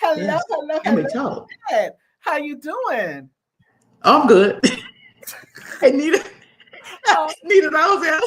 Hello, Yes. hello, Can we hello. talk? Annette. How you doing? I'm good. Hey, Nita. Oh, Nita, I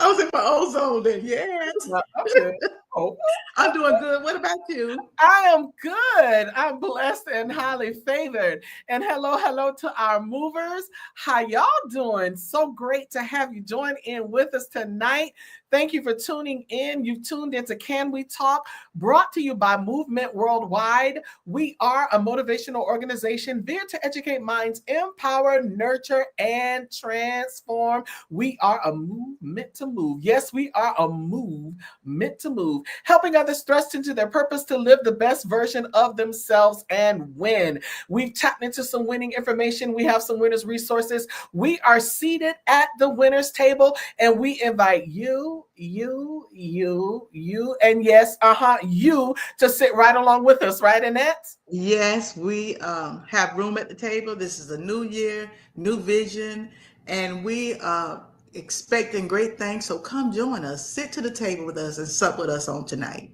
was in my own zone then. Yes. okay. Oh, I'm doing good. What about you? I am good. I'm blessed and highly favored. And hello to our movers. How y'all doing? So great to have you join in with us tonight. Thank you for tuning in. You've tuned into Can We Talk, brought to you by Movement Worldwide. We are a motivational organization there to educate minds, empower, nurture, and transform. We are a move meant to move. Yes, we are a move meant to move, helping others thrust into their purpose to live the best version of themselves and win. We've tapped into some winning information. We have some winners resources. We are seated at the winners table, and we invite you, and yes, you to sit right along with us, right, Annette? Yes, we have room at the table. This is a new year, new vision, and we are expecting great things. So come join us, sit to the table with us, and sup with us on tonight.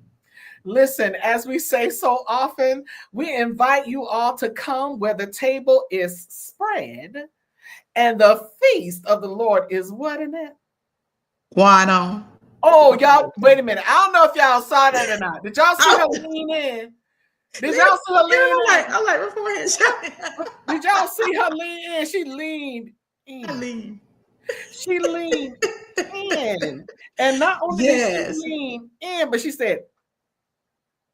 Listen, as we say so often, we invite you all to come where the table is spread and the feast of the Lord is what, Annette? Going on. Oh, y'all, wait a minute. I don't know if y'all saw that or not. Did y'all see her Oh, lean in? Did y'all see her lean yeah, in? I like beforehand. Did y'all see her lean in? She leaned I in. leave. She leaned in. And not only did she Yes. lean in, but she said,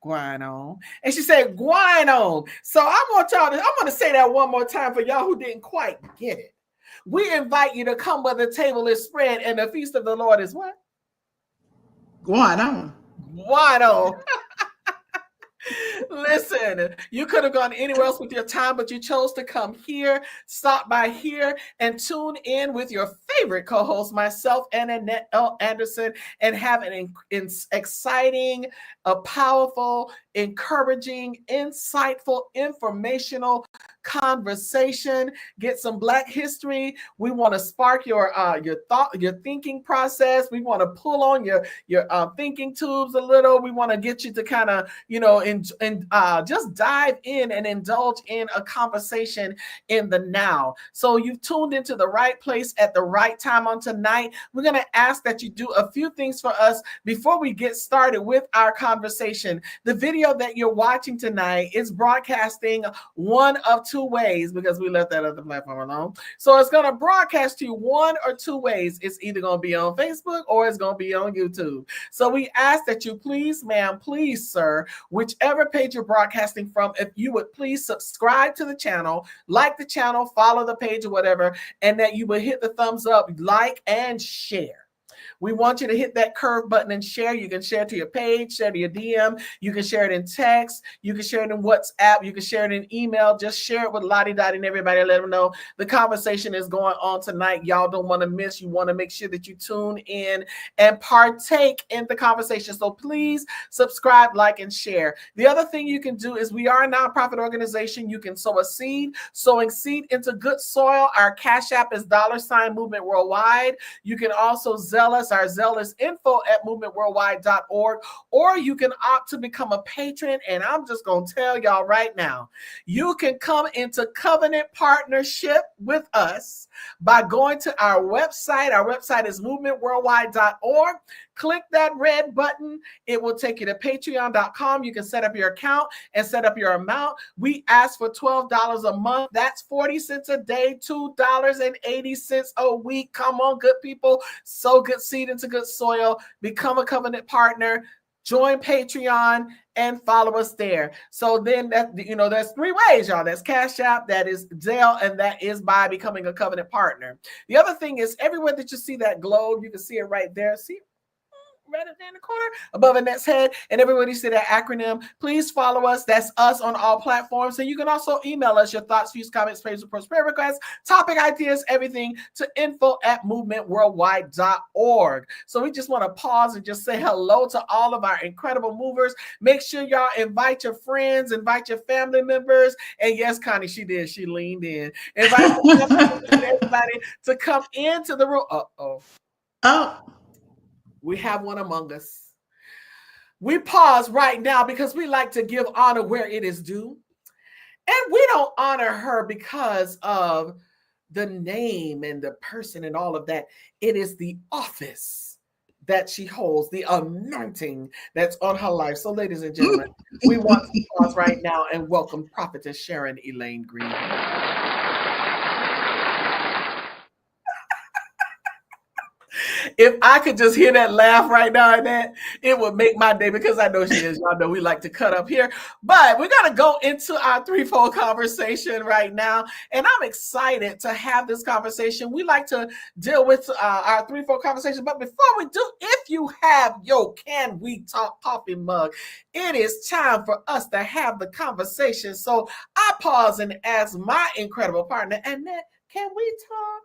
"Gwine on." And she said, "Gwine on." So I want y'all to, I'm going to say that one more time for y'all who didn't quite get it. We invite you to come where the table is spread and the feast of the Lord is what? Going on. Gwine on. Listen, you could have gone anywhere else with your time, but you chose to come here, stop by here, and tune in with your favorite co-host, myself and Annette L. Anderson, and have an exciting, a powerful, encouraging, insightful, informational conversation. Get some Black history. We want to spark your thought, your thinking process. We want to pull on your thinking tubes a little. We want to get you to kind of just dive in and indulge in a conversation in the now. So you've tuned into the right place at the right time on tonight. We're going to ask that you do a few things for us before we get started with our conversation. The video that you're watching tonight is broadcasting one of two ways because we left that other platform alone. So it's going to broadcast to you one or two ways. It's either going to be on Facebook or it's going to be on YouTube. So we ask that you please, ma'am, please, sir, whichever page you're broadcasting from, if you would please subscribe to the channel, like the channel, follow the page or whatever, and that you would hit the thumbs up, like, and share. We want you to hit that curve button and share. You can share to your page, share to your DM. You can share it in text. You can share it in WhatsApp. You can share it in email. Just share it with Lottie Dottie and everybody. Let them know the conversation is going on tonight. Y'all don't want to miss. You want to make sure that you tune in and partake in the conversation. So please subscribe, like, and share. The other thing you can do is we are a nonprofit organization. You can sow a seed. Sowing seed into good soil. Our Cash App is $ Movement Worldwide. You can also Zelle us. Our Zelle is info@movementworldwide.org, or you can opt to become a patron. And I'm just going to tell y'all right now, you can come into covenant partnership with us by going to our website. Our website is movementworldwide.org. Click that red button. It will take you to patreon.com. You can set up your account and set up your amount. We ask for $12 a month. That's 40 cents a day, $2.80 a week. Come on, good people. Sow good seed into good soil. Become a covenant partner. Join Patreon and follow us there. So then there's three ways, y'all. That's Cash App, that is Zelle, and that is by becoming a covenant partner. The other thing is everywhere that you see that globe, you can see it right there. See right up there in the corner above Annette's head, and everybody see that acronym. Please follow us. That's us on all platforms. And you can also email us your thoughts, views, comments, praise reports, prayer requests, topic ideas, everything to info@movementworldwide.org. So we just want to pause and just say hello to all of our incredible movers. Make sure y'all invite your friends, invite your family members. And yes, Connie, she did. She leaned in. Invite everybody to come into the room. Oh. We have one among us. We pause right now because we like to give honor where it is due. And we don't honor her because of the name and the person and all of that. It is the office that she holds, the anointing that's on her life. So, ladies and gentlemen, we want to pause right now and welcome Prophetess Sharon Elaine Green. If I could just hear that laugh right now, and that it would make my day, because I know she is. Y'all know we like to cut up here, but we're gonna go into our threefold conversation right now, and I'm excited to have this conversation. We like to deal with our threefold conversation, but before we do, if you have your Can We Talk coffee mug, it is time for us to have the conversation. So I pause and ask my incredible partner, Annette, can we talk?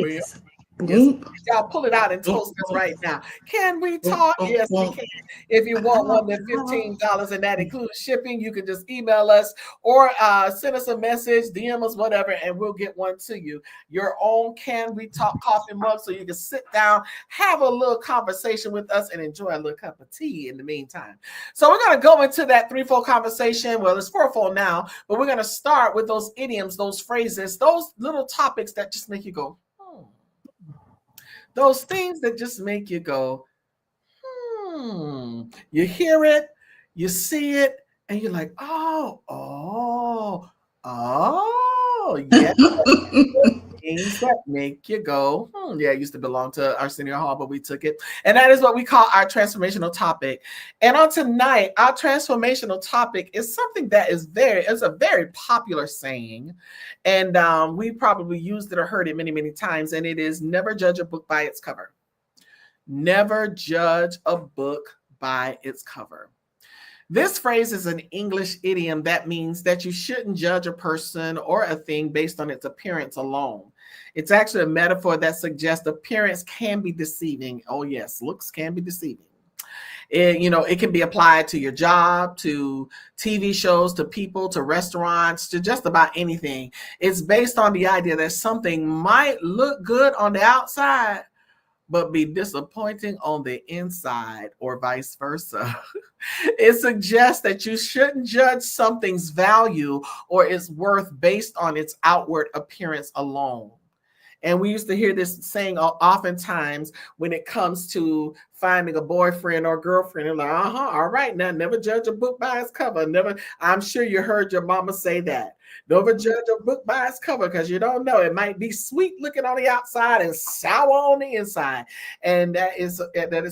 Yes. Yes, y'all pull it out and toast us right now. Can we talk? Yes, we can. If you want one, then $15, and that includes shipping. You can just email us or send us a message, DM us, whatever, and we'll get one to you. Your own Can We Talk coffee mug, so you can sit down, have a little conversation with us, and enjoy a little cup of tea in the meantime. So we're going to go into that threefold conversation. Well, it's fourfold now, but we're going to start with those idioms, those phrases, those little topics that just make you go, those things that just make you go, You hear it, you see it, and you're like, yeah. Things that make you go, yeah, it used to belong to our senior hall, but we took it. And that is what we call our transformational topic. And on tonight, our transformational topic is something that is a very popular saying. And we probably used it or heard it many, many times. And it is never judge a book by its cover. Never judge a book by its cover. This phrase is an English idiom that means that you shouldn't judge a person or a thing based on its appearance alone. It's actually a metaphor that suggests appearance can be deceiving. Oh, yes, looks can be deceiving. It can be applied to your job, to TV shows, to people, to restaurants, to just about anything. It's based on the idea that something might look good on the outside, but be disappointing on the inside, or vice versa. It suggests that you shouldn't judge something's value or its worth based on its outward appearance alone. And we used to hear this saying oftentimes when it comes to finding a boyfriend or girlfriend. They're like, all right, now never judge a book by its cover. Never. I'm sure you heard your mama say that. Never judge a book by its cover, because you don't know. It might be sweet looking on the outside and sour on the inside. And that is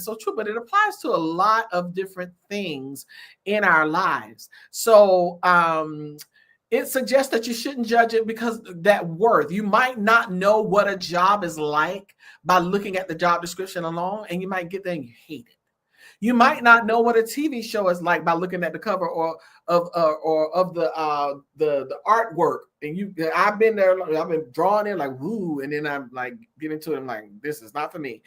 so true, but it applies to a lot of different things in our lives. So it suggests that you shouldn't judge it because that worth. You might not know what a job is like by looking at the job description alone, and you might get there and you hate it. You might not know what a TV show is like by looking at the cover or of the artwork. And I've been there. I've been drawing in like woo, and then I'm like getting to it. I'm like, this is not for me.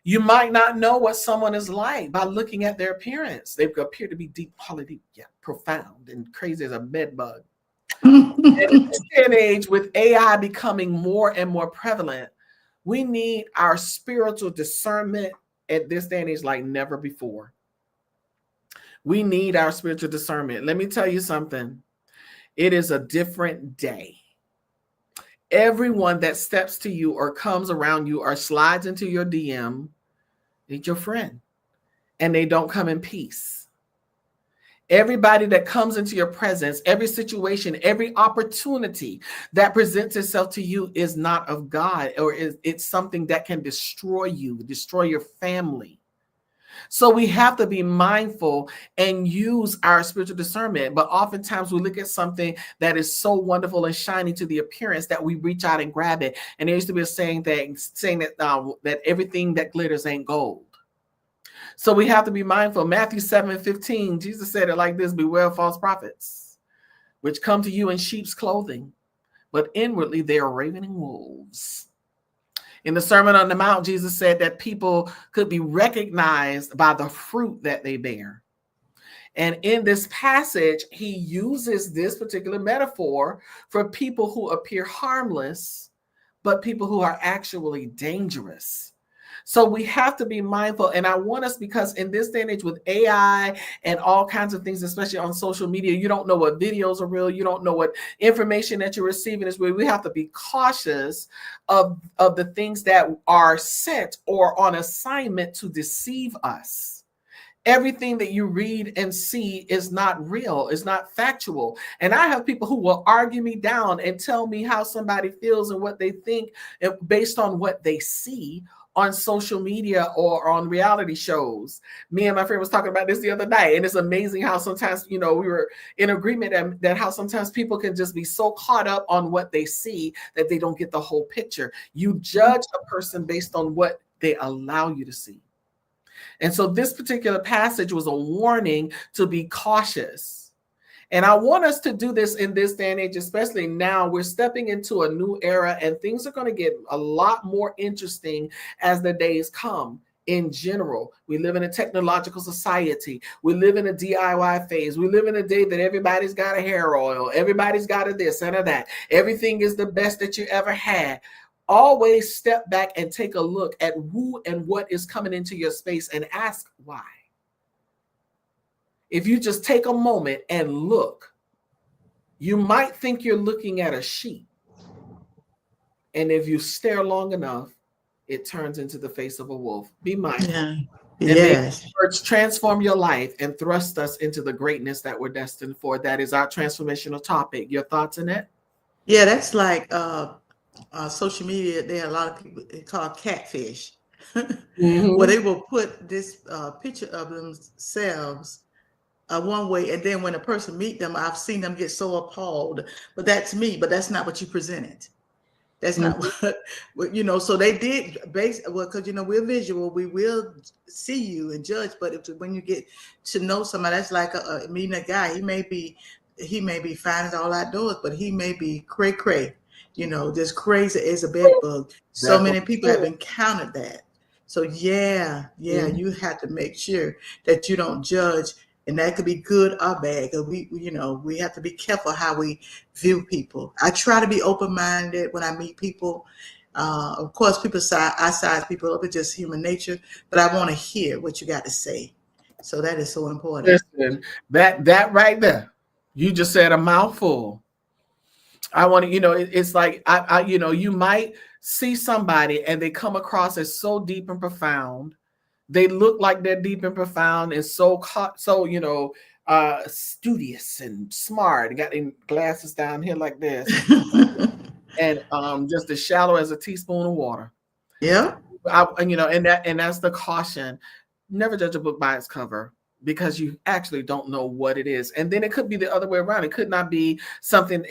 You might not know what someone is like by looking at their appearance. They appear to be deep quality, profound, and crazy as a bed bug. And in this day and age, with AI becoming more and more prevalent, we need our spiritual discernment at this day and age like never before. We need our spiritual discernment. Let me tell you something. It is a different day. Everyone that steps to you or comes around you or slides into your DM is your friend, and they don't come in peace. Everybody that comes into your presence, every situation, every opportunity that presents itself to you is not of God, or it's something that can destroy you, destroy your family. So we have to be mindful and use our spiritual discernment. But oftentimes we look at something that is so wonderful and shiny to the appearance that we reach out and grab it. And there used to be a saying that everything that glitters ain't gold. So we have to be mindful. Matthew 7:15, Jesus said it like this: beware of false prophets, which come to you in sheep's clothing, but inwardly they are ravening wolves. In the Sermon on the Mount, Jesus said that people could be recognized by the fruit that they bear. And in this passage, he uses this particular metaphor for people who appear harmless, but people who are actually dangerous. So we have to be mindful. And I want us, because in this day and age with AI and all kinds of things, especially on social media, you don't know what videos are real. You don't know what information that you're receiving is real. We have to be cautious of the things that are sent or on assignment to deceive us. Everything that you read and see is not real, is not factual. And I have people who will argue me down and tell me how somebody feels and what they think based on what they see on social media or on reality shows. Me and my friend was talking about this the other night, and it's amazing how sometimes, we were in agreement that how sometimes people can just be so caught up on what they see that they don't get the whole picture. You judge a person based on what they allow you to see. And so this particular passage was a warning to be cautious. And I want us to do this in this day and age, especially now. We're stepping into a new era, and things are going to get a lot more interesting as the days come. In general, we live in a technological society. We live in a DIY phase. We live in a day that everybody's got a hair oil. Everybody's got a this and a that. Everything is the best that you ever had. Always step back and take a look at who and what is coming into your space and ask why. If you just take a moment and look, you might think you're looking at a sheep. And if you stare long enough, it turns into the face of a wolf. Be mindful. Yeah. And Yes. may words transform your life and thrust us into the greatness that we're destined for. That is our transformational topic. Your thoughts, Annette? Yeah, that's like social media. There are a lot of people call catfish, where they will put this picture of themselves one way, and then when a person meet them, I've seen them get so appalled. But that's me. But that's not what you presented. That's not what, so they did because, we're visual, we will see you and judge. But when you get to know somebody, that's like meeting a guy. He may be fine as all outdoors, but he may be cray, just crazy as a bed bug. So many people have encountered that. So yeah, you have to make sure that you don't judge. And that could be good or bad. We have to be careful how we view people. I try to be open-minded when I meet people. Of course, I size people up. It's just human nature. But I want to hear what you got to say. So that is so important. Listen, that right there, you just said a mouthful. I want to, it's like you might see somebody and they come across as so deep and profound. They look like they're deep and profound and so studious and smart. Got their glasses down here like this, and just as shallow as a teaspoon of water. Yeah, and that's the caution. Never judge a book by its cover, because you actually don't know what it is. And then it could be the other way around. It could be something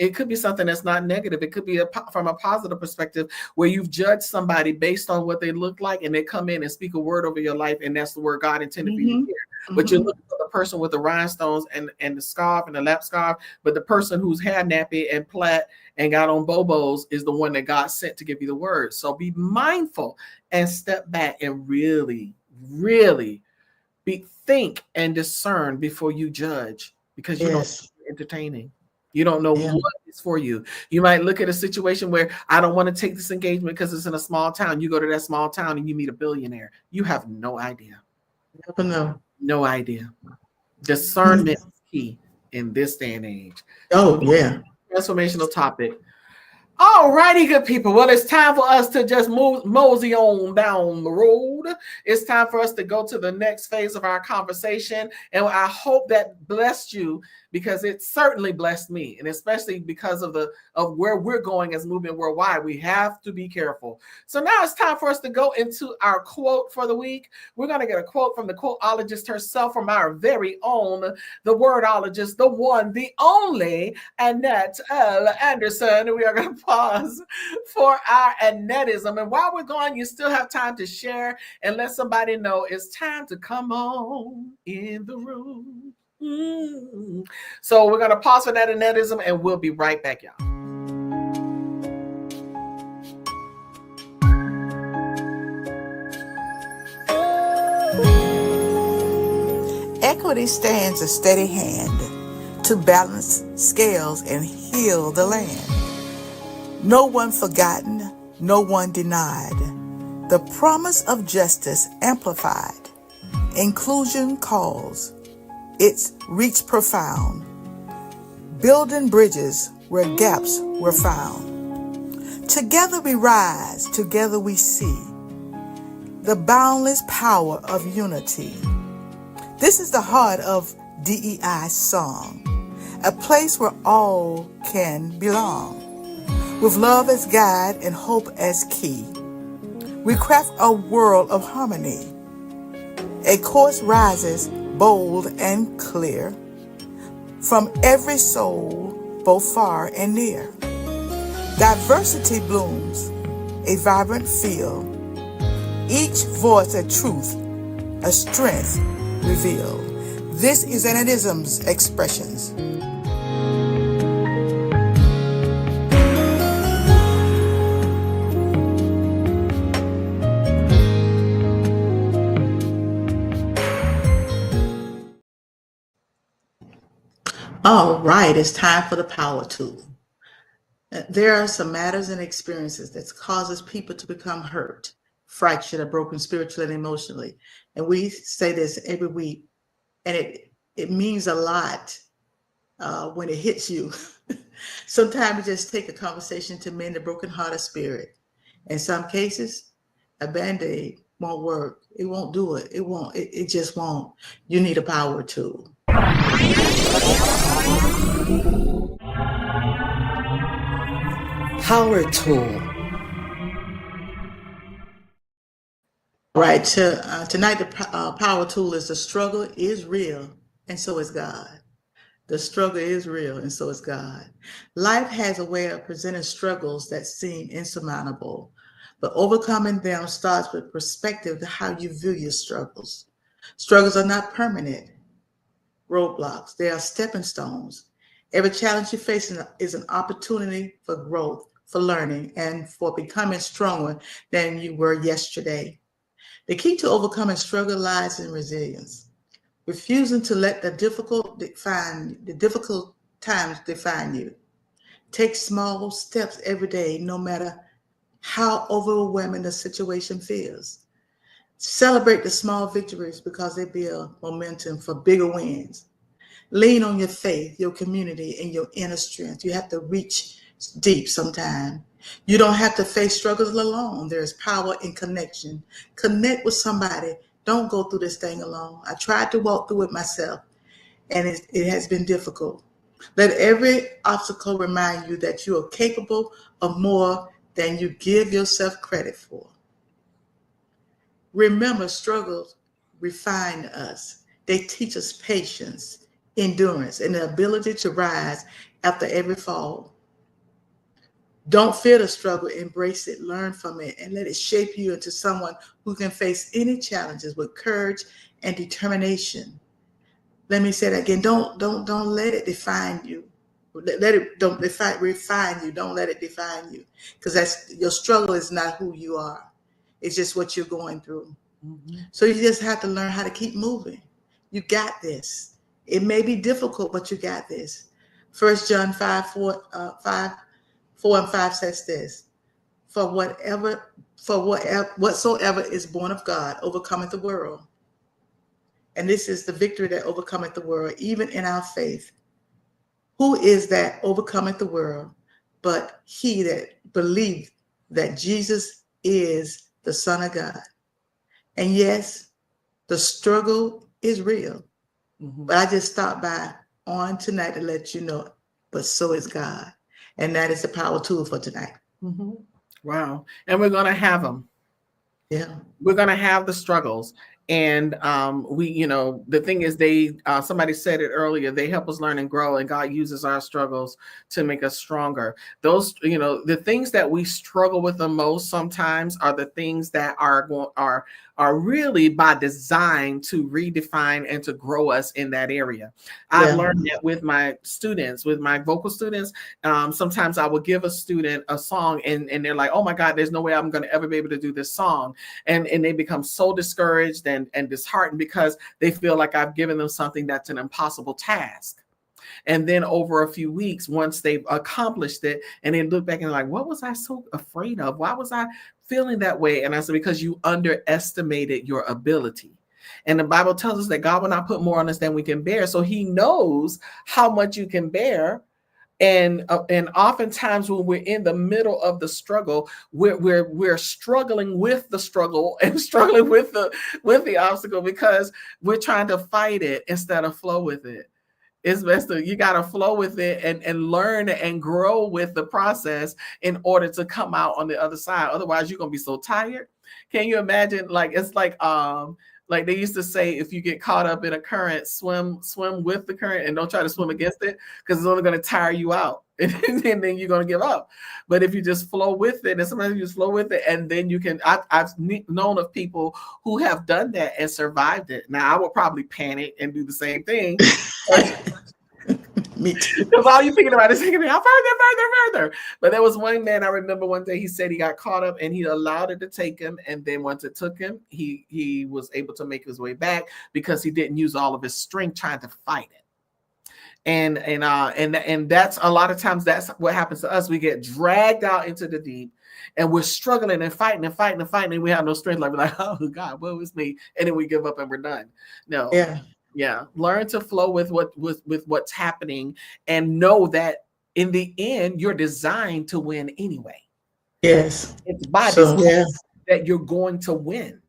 that's not negative. It could be from a positive perspective, where you've judged somebody based on what they look like, and they come in and speak a word over your life, and that's the word God intended for you to hear. But you're looking for the person with the rhinestones and the scarf and the lap scarf, but the person whose hair nappy and plait and got on bobos is the one that God sent to give you the word. So be mindful and step back and really, really think and discern before you judge, because you don't know entertaining. You don't know what is for you. You might look at a situation where I don't want to take this engagement because it's in a small town. You go to that small town and you meet a billionaire. You have no idea. No idea. Discernment is key in this day and age. Oh, yeah. Transformational topic. All righty, good people. Well, it's time for us to just mosey on down the road. It's time for us to go to the next phase of our conversation. And I hope that blessed you, because it certainly blessed me. And especially because of where we're going as Movement Worldwide, we have to be careful. So now it's time for us to go into our quote for the week. We're going to get a quote from the quoteologist herself, from our very own, the wordologist, the one, the only, Annette L. Anderson. We are going to pause for our Annettism. And while we're gone, you still have time to share and let somebody know it's time to come on in the room. So we're going to pause for that Annettism, and we'll be right back, y'all. Equity stands a steady hand to balance scales and heal the land. No one forgotten, no one denied. The promise of justice amplified. Inclusion calls. Its reach profound. Building bridges where gaps were found. Together we rise, together we see the boundless power of unity. This is the heart of DEI song, a place where all can belong. With love as guide and hope as key, we craft a world of harmony. A course rises bold and clear from every soul, both far and near. Diversity blooms, a vibrant field. Each voice a truth, a strength revealed. This is Annism's expressions. All right, it's time for the power tool. There are some matters and experiences that causes people to become hurt, fractured, or broken spiritually and emotionally. And we say this every week, and it means a lot when it hits you. Sometimes it just take a conversation to mend a broken-hearted spirit. In some cases, a Band-Aid won't work. It won't do it. It won't. It just won't. You need a power tool. Power tool. Right. Tonight, the power tool is the struggle is real, and so is God. The struggle is real, and so is God. Life has a way of presenting struggles that seem insurmountable, but overcoming them starts with perspective to how you view your struggles. Struggles are not permanent roadblocks. They are stepping stones. Every challenge you face is an opportunity for growth, for learning, and for becoming stronger than you were yesterday. The key to overcoming struggle lies in resilience, refusing to let the difficult times define you. Take small steps every day, no matter how overwhelming the situation feels. Celebrate the small victories because they build momentum for bigger wins. Lean on your faith, your community, and your inner strength. You have to reach deep sometime. You don't have to face struggles alone. There is power in connection. Connect with somebody. Don't go through this thing alone. I tried to walk through it myself, and it has been difficult. Let every obstacle remind you that you are capable of more than you give yourself credit for. Remember, struggles refine us. They teach us patience, endurance, and the ability to rise after every fall. Don't fear the struggle, embrace it, learn from it, and let it shape you into someone who can face any challenges with courage and determination. Let me say that again. Don't let it define you. Refine you. Don't let it define you, because your struggle is not who you are. It's just what you're going through. Mm-hmm. So you just have to learn how to keep moving. You got this. It may be difficult, but you got this. 1 John 4 and 5 says this: whatsoever is born of God overcometh the world. And this is the victory that overcometh the world, even in our faith. Who is that overcometh the world but he that believed that Jesus is the Son of God? And yes, the struggle is real. Mm-hmm. But I just stopped by on tonight to let you know, but so is God. And that is the power tool for tonight. Mm-hmm. Wow. And we're going to have them. Yeah. We're going to have the struggles. And the thing is, somebody said it earlier, they help us learn and grow, and God uses our struggles to make us stronger. Those, the things that we struggle with the most sometimes are the things that are really by design to redefine and to grow us in that area. I've learned that with my students, with my vocal students. Sometimes I will give a student a song and they're like, oh my God, there's no way I'm going to ever be able to do this song. And they become so discouraged and disheartened because they feel like I've given them something that's an impossible task. And then over a few weeks, once they've accomplished it, and then look back and like, what was I so afraid of? Why was I feeling that way? And I said, because you underestimated your ability. And the Bible tells us that God will not put more on us than we can bear. So he knows how much you can bear. And oftentimes when we're in the middle of the struggle, we're struggling with the struggle and struggling with the obstacle because we're trying to fight it instead of flow with it. It's best to, you got to flow with it and learn and grow with the process in order to come out on the other side. Otherwise, you're gonna be so tired. Can you imagine? Like, it's like they used to say, if you get caught up in a current, swim with the current and don't try to swim against it, because it's only going to tire you out and then you're going to give up. But if you just flow with it, and sometimes you just flow with it, and then you can, I've known of people who have done that and survived it. Now, I would probably panic and do the same thing. Me too. Because all you're thinking about is taking me out further. But there was one man, I remember one day, he said he got caught up and he allowed it to take him. And then once it took him, he was able to make his way back because he didn't use all of his strength trying to fight it. And that's a lot of times that's what happens to us. We get dragged out into the deep and we're struggling and fighting and we have no strength. Like, we're like, oh God, what was me? And then we give up and we're done. No. Yeah. Learn to flow with what's happening and know that in the end, you're designed to win anyway. Yes. It's by design that you're going to win.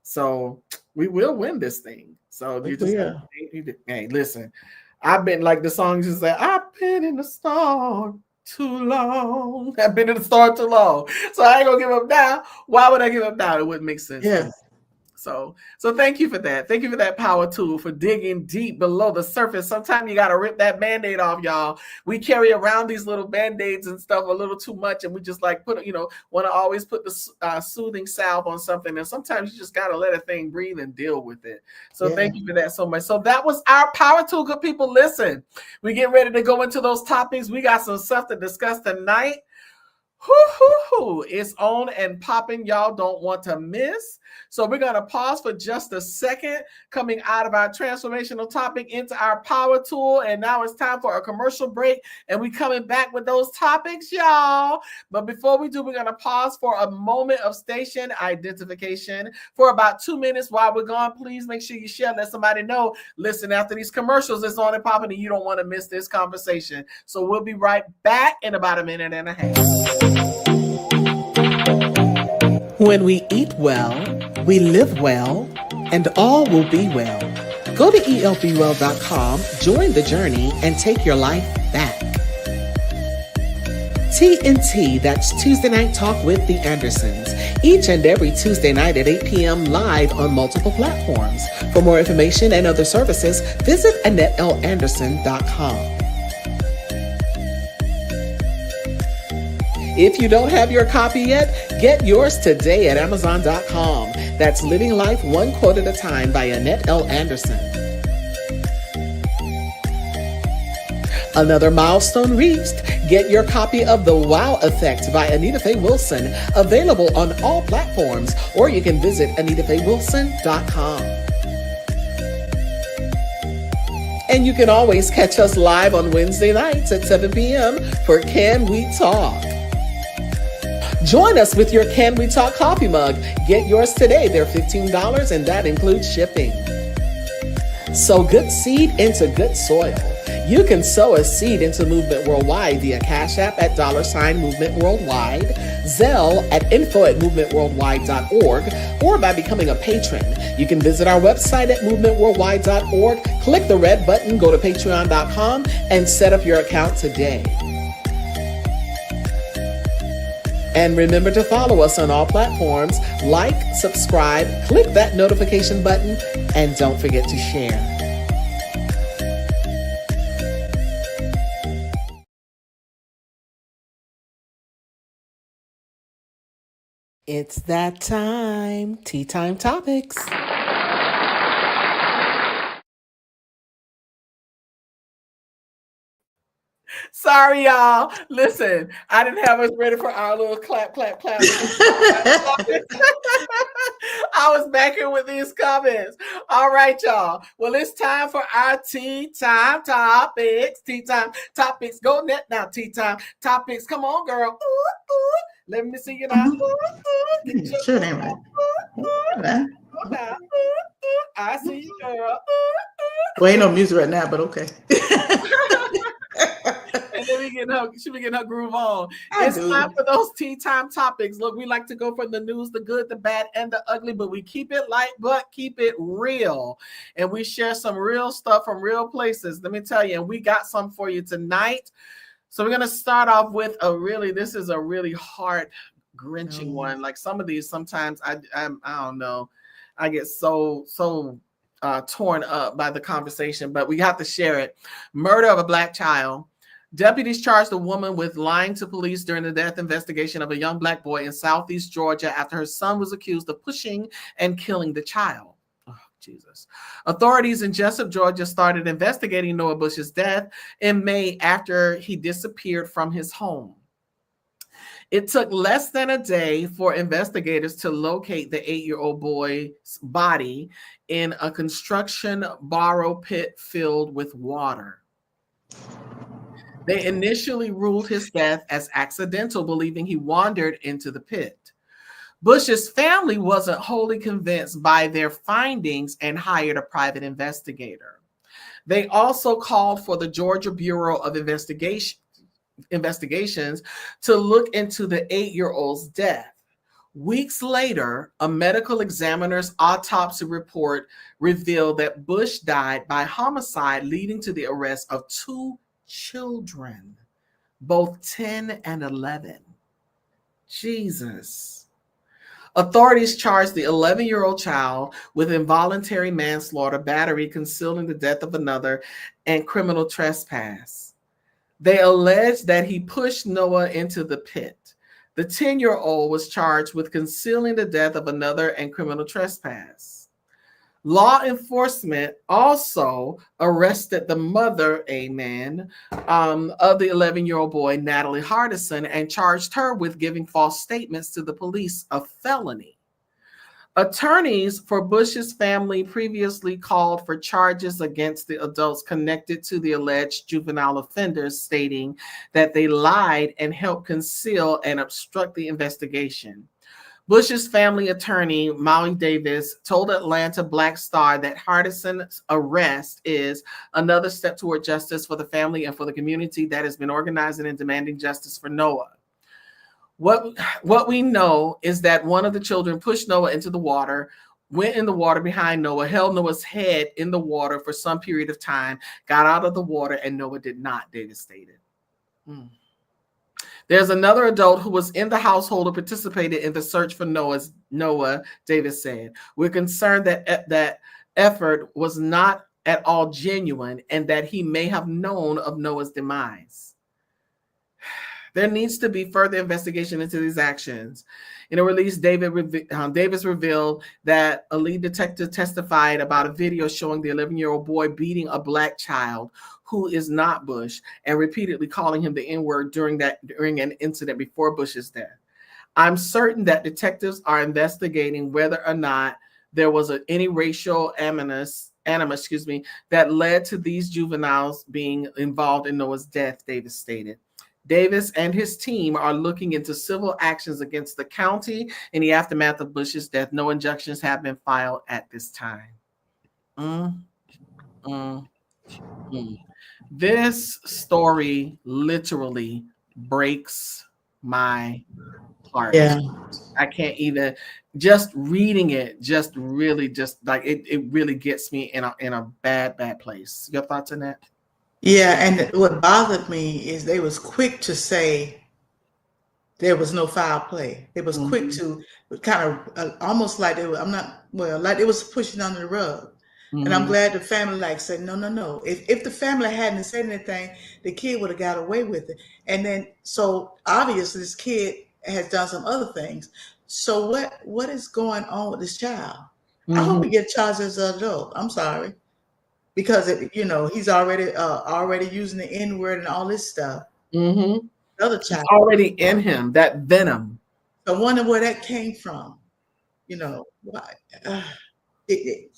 So we will win this thing. So you just, hey, listen, I've been, like the song just said, I've been in the storm too long. I've been in the storm too long. So I ain't gonna give up now. Why would I give up now? It wouldn't make sense. Yeah. So thank you for that. Thank you for that power tool, for digging deep below the surface. Sometimes you got to rip that Band-Aid off, y'all. We carry around these little Band-Aids and stuff a little too much. And we just like want to always put the soothing salve on something. And sometimes you just got to let a thing breathe and deal with it. So thank you for that so much. So that was our power tool. Good people, listen, we get ready to go into those topics. We got some stuff to discuss tonight. It's on and popping. Y'all don't want to miss. So we're going to pause for just a second, coming out of our transformational topic into our power tool. And now it's time for a commercial break. And we coming back with those topics, y'all. But before we do, we're going to pause for a moment of station identification for about 2 minutes. While we're gone, please make sure you share, let somebody know. Listen, after these commercials, it's on and popping, and you don't want to miss this conversation. So we'll be right back in about a minute and a half. When we eat well, we live well, and all will be well. Go to elbwell.com, join the journey, and take your life back. TNT, that's Tuesday Night Talk with the Andersons. Each and every Tuesday night at 8 p.m. live on multiple platforms. For more information and other services, visit AnnetteLAnderson.com. If you don't have your copy yet, get yours today at Amazon.com. That's Living Life One Quote at a Time by Annette L. Anderson. Another milestone reached. Get your copy of The Wow Effect by Anita Faye Wilson, available on all platforms, or you can visit AnitaFayeWilson.com. And you can always catch us live on Wednesday nights at 7 p.m. for Can We Talk? Join us with your Can We Talk coffee mug. Get yours today. They're $15 and that includes shipping. Sow good seed into good soil. You can sow a seed into Movement Worldwide via Cash App at $Movement Worldwide, Zelle at info@movementworldwide.org, or by becoming a patron. You can visit our website at movementworldwide.org, click the red button, go to patreon.com, and set up your account today. And remember to follow us on all platforms. Like, subscribe, click that notification button, and don't forget to share. It's that time. Tea Time Topics. Sorry, y'all. Listen, I didn't have us ready for our little clap, clap, clap. I was back here with these comments. All right, y'all. Well, it's time for our tea time topics. Tea time topics. Go net now. Tea time topics. Come on, girl. Ooh, ooh. Let me see you now. Ooh, ooh. Get your Sure, ain't right. now. Ooh, ooh. I see you, girl. Well, ain't no music right now, but okay. And then she be getting her groove on. I It's do. time for those tea time topics. Look, we like to go from the news, the good, the bad, and the ugly, but we keep it light, but keep it real. And we share some real stuff from real places. Let me tell you, and we got some for you tonight. So we're gonna start off with this is a really heart grinching one. Like some of these, sometimes I don't know, I get so torn up by the conversation, but we have to share it. Murder of a Black child. Deputies charged a woman with lying to police during the death investigation of a young Black boy in Southeast Georgia after her son was accused of pushing and killing the child. Oh, Jesus. Authorities in Jessup, Georgia started investigating Noah Bush's death in May after he disappeared from his home. It took less than a day for investigators to locate the 8-year-old boy's body in a construction borrow pit filled with water. They initially ruled his death as accidental, believing he wandered into the pit. Bush's family wasn't wholly convinced by their findings and hired a private investigator. They also called for the Georgia Bureau of Investigations to look into the 8-year-old's death. Weeks later, a medical examiner's autopsy report revealed that Bush died by homicide, leading to the arrest of 2 children, both 10 and 11. Jesus. Authorities charged the 11-year-old child with involuntary manslaughter, battery, concealing the death of another, and criminal trespass. They alleged that he pushed Noah into the pit. The 10-year-old was charged with concealing the death of another and criminal trespass. Law enforcement also arrested the mother, of the 11-year-old boy, Natalie Hardison, and charged her with giving false statements to the police, a felony. Attorneys for Bush's family previously called for charges against the adults connected to the alleged juvenile offenders, stating that they lied and helped conceal and obstruct the investigation. Bush's family attorney, Molly Davis, told Atlanta Black Star that Hardison's arrest is another step toward justice for the family and for the community that has been organizing and demanding justice for Noah. What we know is that one of the children pushed Noah into the water, went in the water behind Noah, held Noah's head in the water for some period of time, got out of the water, and Noah did not, Davis stated. There's another adult who was in the household who participated in the search for Noah, Davis said. We're concerned that that effort was not at all genuine and that he may have known of Noah's demise. There needs to be further investigation into these actions. In a release, Davis revealed that a lead detective testified about a video showing the 11-year-old boy beating a Black child who is not Bush and repeatedly calling him the N-word during an incident before Bush's death. I'm certain that detectives are investigating whether or not there was any racial animus, that led to these juveniles being involved in Noah's death, Davis stated. Davis and his team are looking into civil actions against the county in the aftermath of Bush's death. No injunctions have been filed at this time. This story literally breaks my heart. Yeah. I can't even, just reading it, just really it really gets me in a bad place. Your thoughts on that? Yeah, and what bothered me is they was quick to say there was no foul play. They was quick to kind of almost like they were, like it was pushing under the rug. And I'm glad the family said, no. If the family hadn't said anything, the kid would have got away with it. And then, so obviously this kid has done some other things. So what is going on with this child? I hope he gets charged as an adult. I'm sorry. because he's already using the N word and all this stuff. Mm-hmm. The other It's child. already in him, that venom. So I wonder where that came from. You know, why- uh, it,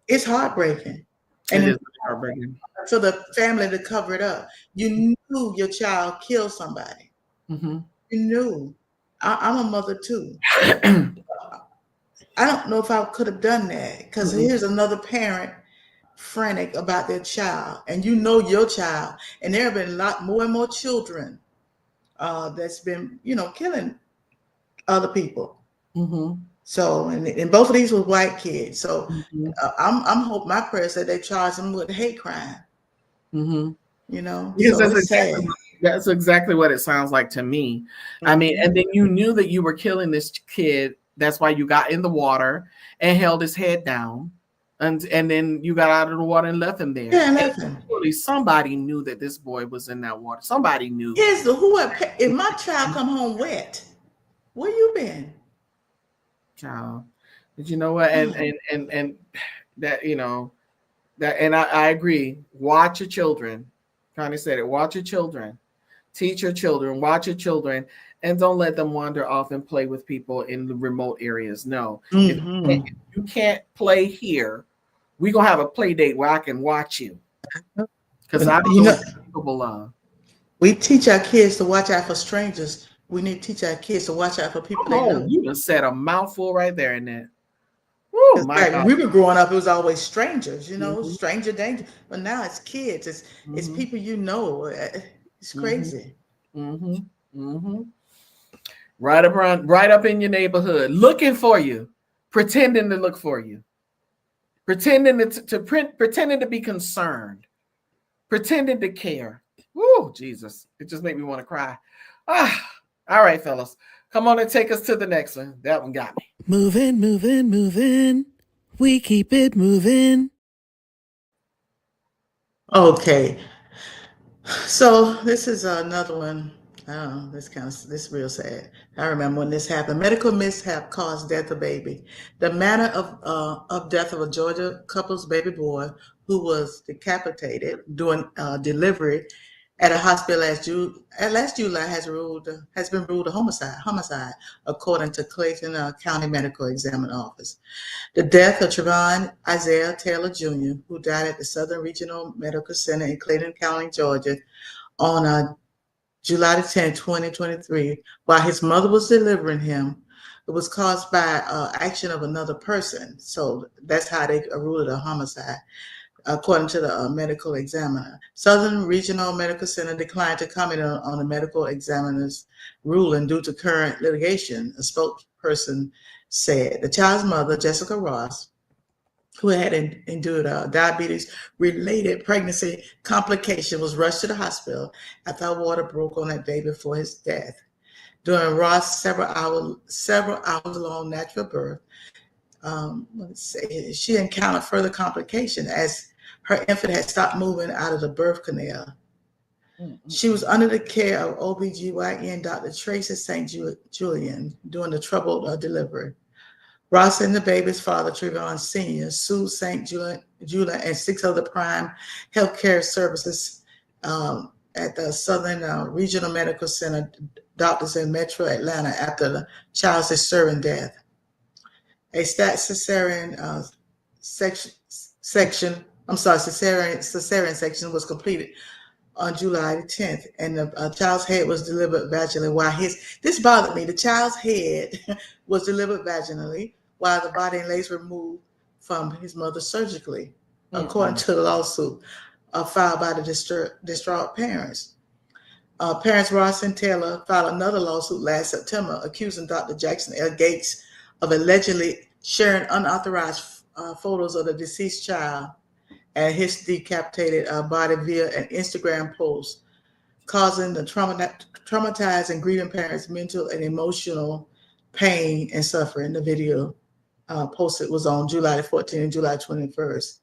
it's heartbreaking, It and is heartbreaking. for the family to cover it up. You knew your child killed somebody. Mm-hmm. You knew. I'm a mother too. I don't know if I could have done that because here's another parent frantic about their child, and you know your child, and there have been a lot more and more children that's been killing other people. Mm-hmm. So, and both of these were white kids. So, Mm-hmm. I'm hope my prayer said they charge them with hate crime. Mm-hmm. Because So it's sad. that's exactly what it sounds like to me. I mean, and then you knew that you were killing this kid. That's why you got in the water and held his head down, and then you got out of the water and left him there. Yeah, And nothing. surely somebody knew that this boy was in that water. Somebody knew. If my child come home wet, where you been? Child. But you know what? And that that, and I agree. Watch your children. Connie said it. Watch your children. Teach your children. Watch your children, and don't let them wander off and play with people in the remote areas. No, if you can't play here, we're gonna have a play date where I can watch you, because I don't know what you're capable of. We teach our kids to watch out for strangers. We need to teach our kids to watch out for people they know. You just said a mouthful right there in that. Oh my God! When we were growing up, it was always strangers, stranger danger. But now it's kids. It's people you know. It's crazy. Mm-hmm. Mm-hmm. Right up in your neighborhood, looking for you, pretending to look for you, pretending pretending to be concerned, pretending to care. Woo, Jesus! It just made me want to cry. Ah, all right, fellas, come on and take us to the next one. That one got me. Moving, moving, moving. We keep it moving. Okay, so this is another one. This real sad. I remember when this happened. Medical mishap caused death of baby. The manner of death of a Georgia couple's baby boy who was decapitated during delivery at a hospital last July has been ruled a homicide, according to Clayton County Medical Examiner Office. The death of Trevon Isaiah Taylor Jr., who died at the Southern Regional Medical Center in Clayton County, Georgia, on July 10, 2023, while his mother was delivering him. It was caused by action of another person. So that's how they ruled it a homicide, according to the medical examiner. Southern Regional Medical Center declined to comment on the medical examiner's ruling due to current litigation, a spokesperson said. The child's mother, Jessica Ross, who had endured a diabetes-related pregnancy complication, was rushed to the hospital after water broke on that day before his death. During Ross' several hours long natural birth, she encountered further complication as her infant had stopped moving out of the birth canal. She was under the care of OBGYN Dr. Tracy St. Julian during the troubled delivery. Ross and the baby's father, Trevon Sr., sued St. Julian and 6 other Prime Healthcare Services at the Southern Regional Medical Center doctors in Metro Atlanta after the child's disturbing death. A cesarean section was completed on July 10th, and the child's head was delivered vaginally. This bothered me. The child's head was delivered vaginally, while the body and legs were removed from his mother surgically, according to the lawsuit filed by the distraught parents. Parents Ross and Taylor filed another lawsuit last September accusing Dr. Jackson L. Gates of allegedly sharing unauthorized photos of the deceased child and his decapitated body via an Instagram post, causing the traumatized and grieving parents mental and emotional pain and suffering. The video posted was on July 14th and July 21st,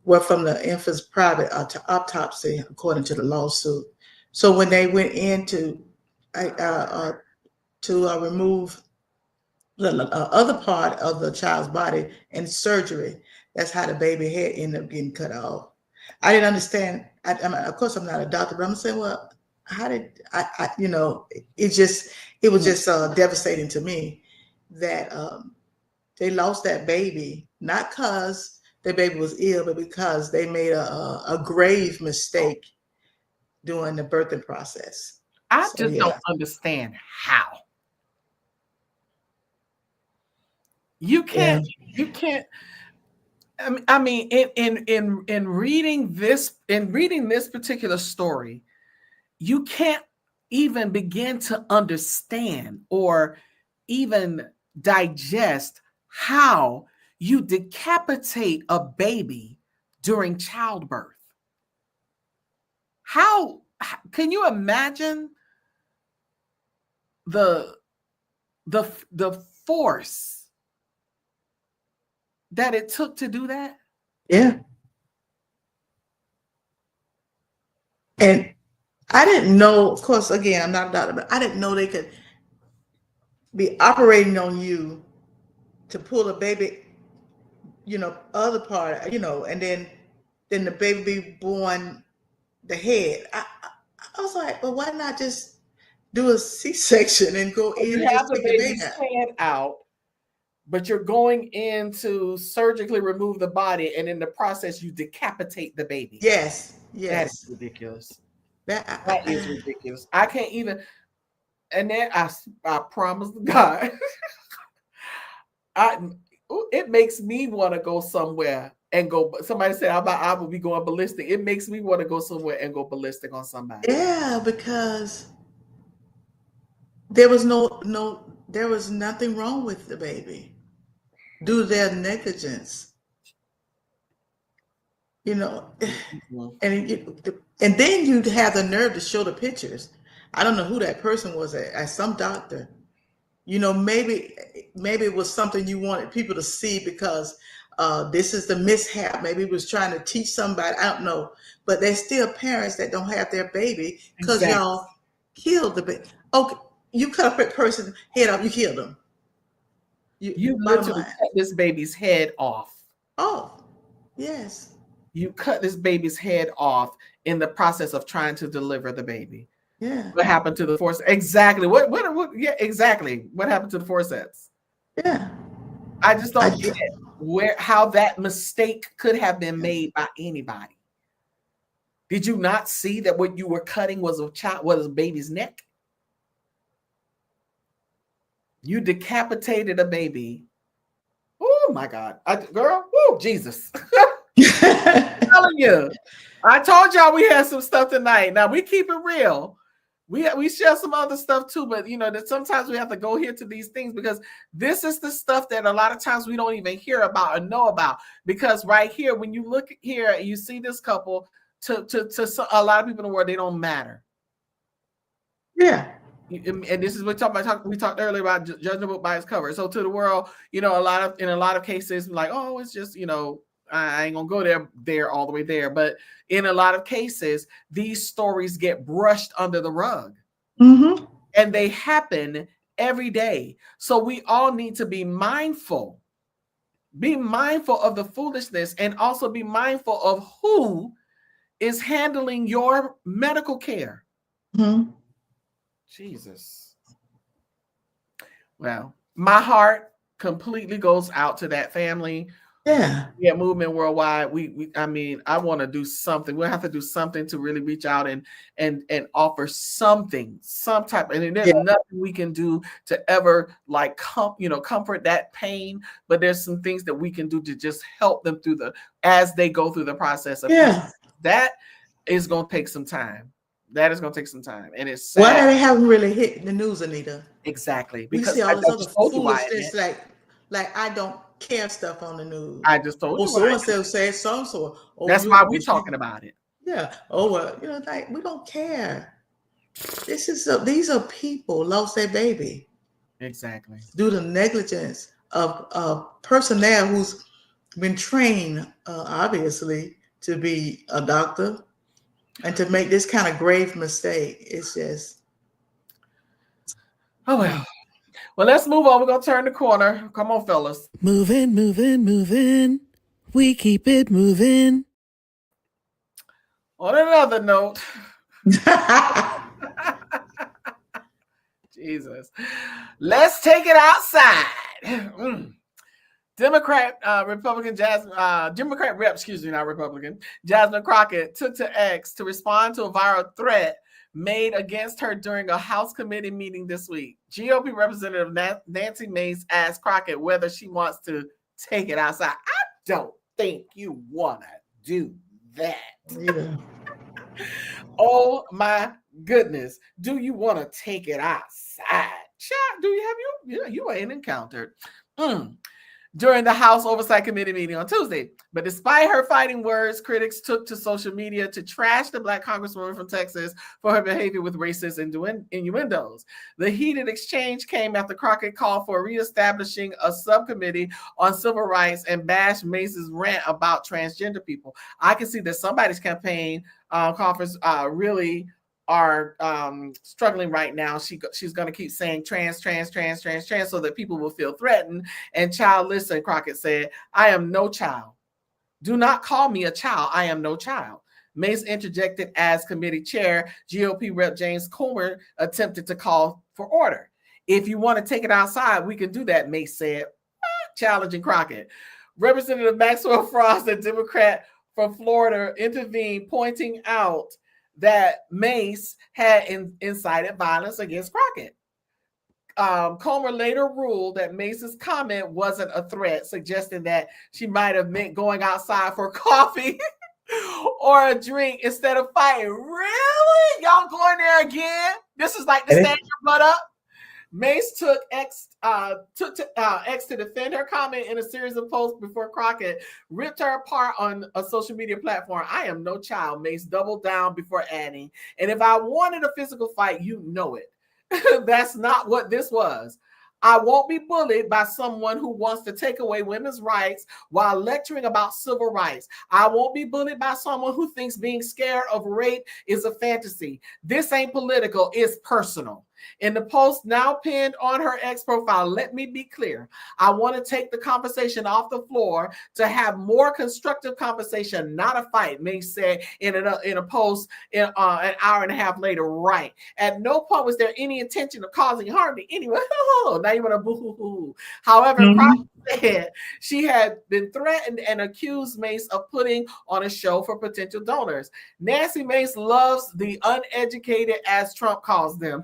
were from the infant's private autopsy, according to the lawsuit. So when they went in to remove the other part of the child's body in surgery, that's how the baby head ended up getting cut off. I didn't understand. I mean, of course, I'm not a doctor, but I'm saying, well, how did I you know, it was just devastating to me that they lost that baby, not because the baby was ill, but because they made a grave mistake during the birthing process. I So just yeah, don't understand how. You yeah, can't. I mean, in reading this particular story, you can't even begin to understand or even digest how you decapitate a baby during childbirth. How can you imagine the the force that it took to do that? yeah. And I didn't know, of course, again, I'm not a doctor, but I didn't know they could be operating on you to pull a baby, other part, and then the baby be born the head. I was like, well, why not just do a C-section and go You in and have just the take the baby baby's out? head out, but you're going in to surgically remove the body, and in the process, you decapitate the baby. Yes, That is yes. ridiculous. That That is ridiculous. I can't even. And then I promise to God, it makes me want to go somewhere and go. Somebody said I will be going ballistic. It makes me want to go somewhere and go ballistic on somebody. yeah, because there was there was nothing wrong with the baby due to their negligence. Mm-hmm. And then you have the nerve to show the pictures. I don't know who that person was at some doctor. Maybe it was something you wanted people to see because this is the mishap. Maybe it was trying to teach somebody. I don't know, but there's still parents that don't have their baby because Exactly. y'all killed the baby. Okay, you cut a person head off, you killed them. You Bottom literally line. cut this baby's head off. Oh, yes. You cut this baby's head off in the process of trying to deliver the baby. Yeah. What happened to the force? Exactly. What yeah, exactly. What happened to the forceps? Yeah. I just don't get how that mistake could have been made by anybody. Did you not see that what you were cutting was a baby's neck? You decapitated a baby. Oh my God. Girl, woo, Jesus. I'm telling you. I told y'all we had some stuff tonight. Now we keep it real. We share some other stuff too, but that sometimes we have to go here to these things because this is the stuff that a lot of times we don't even hear about or know about. Because right here, when you look here, you see this couple to a lot of people in the world, they don't matter. Yeah. And this is what we talked earlier about judging a book by its cover. So to the world, in a lot of cases, like, oh, it's just I ain't gonna go there all the way there. But in a lot of cases, these stories get brushed under the rug. Mm-hmm. And they happen every day. So we all need to be mindful. Be mindful of the foolishness and also be mindful of who is handling your medical care. Mm-hmm. Jesus. Well, my heart completely goes out to that family. Yeah. Yeah, Movement Worldwide. I want to do something. We'll have to do something to really reach out and offer something, some type. And there's nothing we can do to ever comfort that pain. But there's some things that we can do to just help them as they go through the process of healing. That is going to take some time. That is going to take some time, and it's sad. Why they haven't really hit the news, Anita? Exactly, We because see all this other foolishness, like I don't care stuff on the news. I just told you. So and so said so. That's why we're talking about it. Yeah. Oh well, we don't care. These are people lost their baby. Exactly. Due to negligence of personnel who's been trained, obviously, to be a doctor. And to make this kind of grave mistake, it's just. Oh, well. Well, let's move on. We're going to turn the corner. Come on, fellas. Moving. we keep it moving. On another note, Jesus, let's take it outside. Democrat rep, not Republican, Jasmine Crockett took to X to respond to a viral threat made against her during a House committee meeting this week. GOP Representative Nancy Mace asked Crockett whether she wants to take it outside. I don't think you want to do that. Yeah. Oh my goodness. Do you want to take it outside? Chat, you ain't encountered. During the House Oversight Committee meeting on Tuesday. But despite her fighting words, critics took to social media to trash the Black Congresswoman from Texas for her behavior with racist innuendos. The heated exchange came after Crockett called for reestablishing a subcommittee on civil rights and bashed Mace's rant about transgender people. I can see that somebody's campaign conference really are struggling right now. She's going to keep saying trans so that people will feel threatened. And child, listen, Crockett said, I am no child. Do not call me a child. I am no child. Mace interjected as committee chair. GOP Rep. James Comer attempted to call for order. If you want to take it outside, we can do that, Mace said, challenging Crockett. Representative Maxwell Frost, a Democrat from Florida, intervened, pointing out that Mace had incited violence against Crockett. Comer later ruled that Mace's comment wasn't a threat, suggesting that she might have meant going outside for coffee or a drink instead of fighting. Really? Y'all going there again? This is like the stand your butt up? Mace took X to defend her comment in a series of posts before Crockett ripped her apart on a social media platform. I am no child, Mace doubled down before adding. And if I wanted a physical fight, you know it. That's not what this was. I won't be bullied by someone who wants to take away women's rights while lecturing about civil rights. I won't be bullied by someone who thinks being scared of rape is a fantasy. This ain't political, it's personal. In the post now pinned on her X profile, let me be clear. I want to take the conversation off the floor to have more constructive conversation, not a fight, Mace said in a post an hour and a half later. Right. At no point was there any intention of causing harm to anyone. Now you want to boo-hoo-hoo. However, Crockett said she had been threatened and accused Mace of putting on a show for potential donors. Nancy Mace loves the uneducated, as Trump calls them.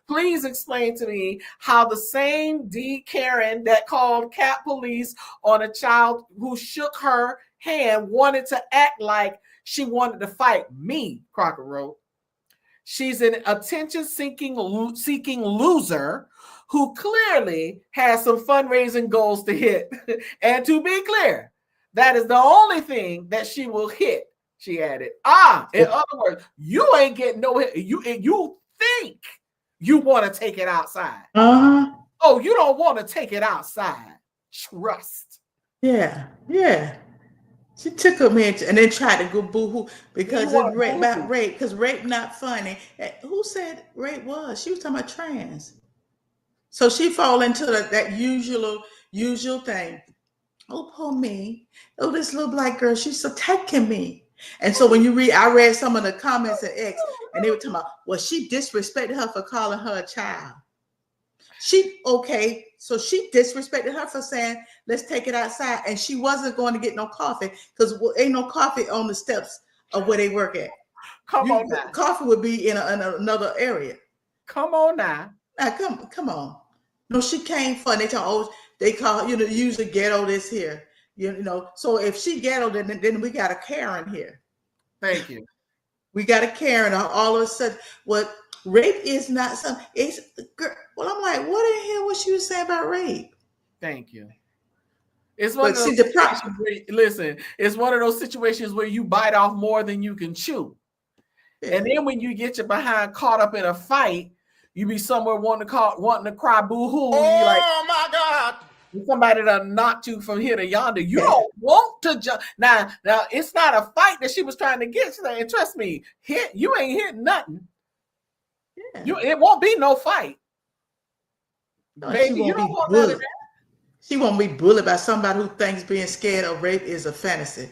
Please explain to me how the same D. Karen that called Cat Police on a child who shook her hand wanted to act like she wanted to fight me, Crockett wrote. She's an attention-seeking loser who clearly has some fundraising goals to hit. And to be clear, that is the only thing that she will hit, she added. In other words, you ain't getting no hit. You think you want to take it outside. Oh, you don't want to take it outside. Trust. Yeah. She took him in and then tried to go boo-hoo because it's rape about rape, because rape not funny. Who said rape was? She was talking about trans. So she fall into that usual thing. Oh, poor me. Oh, this little black girl, she's attacking me. And so when I read some of the comments at X, and they were talking about, well, she disrespected her for calling her a child. So she disrespected her for saying, let's take it outside. And she wasn't going to get no coffee because ain't no coffee on the steps of where they work at. Come on now. Coffee would be in another area. Come on now. Now, come on. No, she came for it. They call, usually ghetto this here. So if she ghetto, then we got a Karen here. Thank you. We got a Karen. All of a sudden, rape is not something. Well, I'm like, what in here? What she was saying about rape? Thank you. It's one of those situations it's one of those situations where you bite off more than you can chew. Yeah. And then when you get your behind caught up in a fight, you be somewhere wanting to cry boo-hoo. Oh, like, my God. Somebody done knocked you from here to yonder. You don't want to jump. Now, it's not a fight that she was trying to get. She's like, and trust me, you ain't hitting nothing. Yeah. It won't be no fight. No, baby, you don't want none of that. She won't be bullied by somebody who thinks being scared of rape is a fantasy.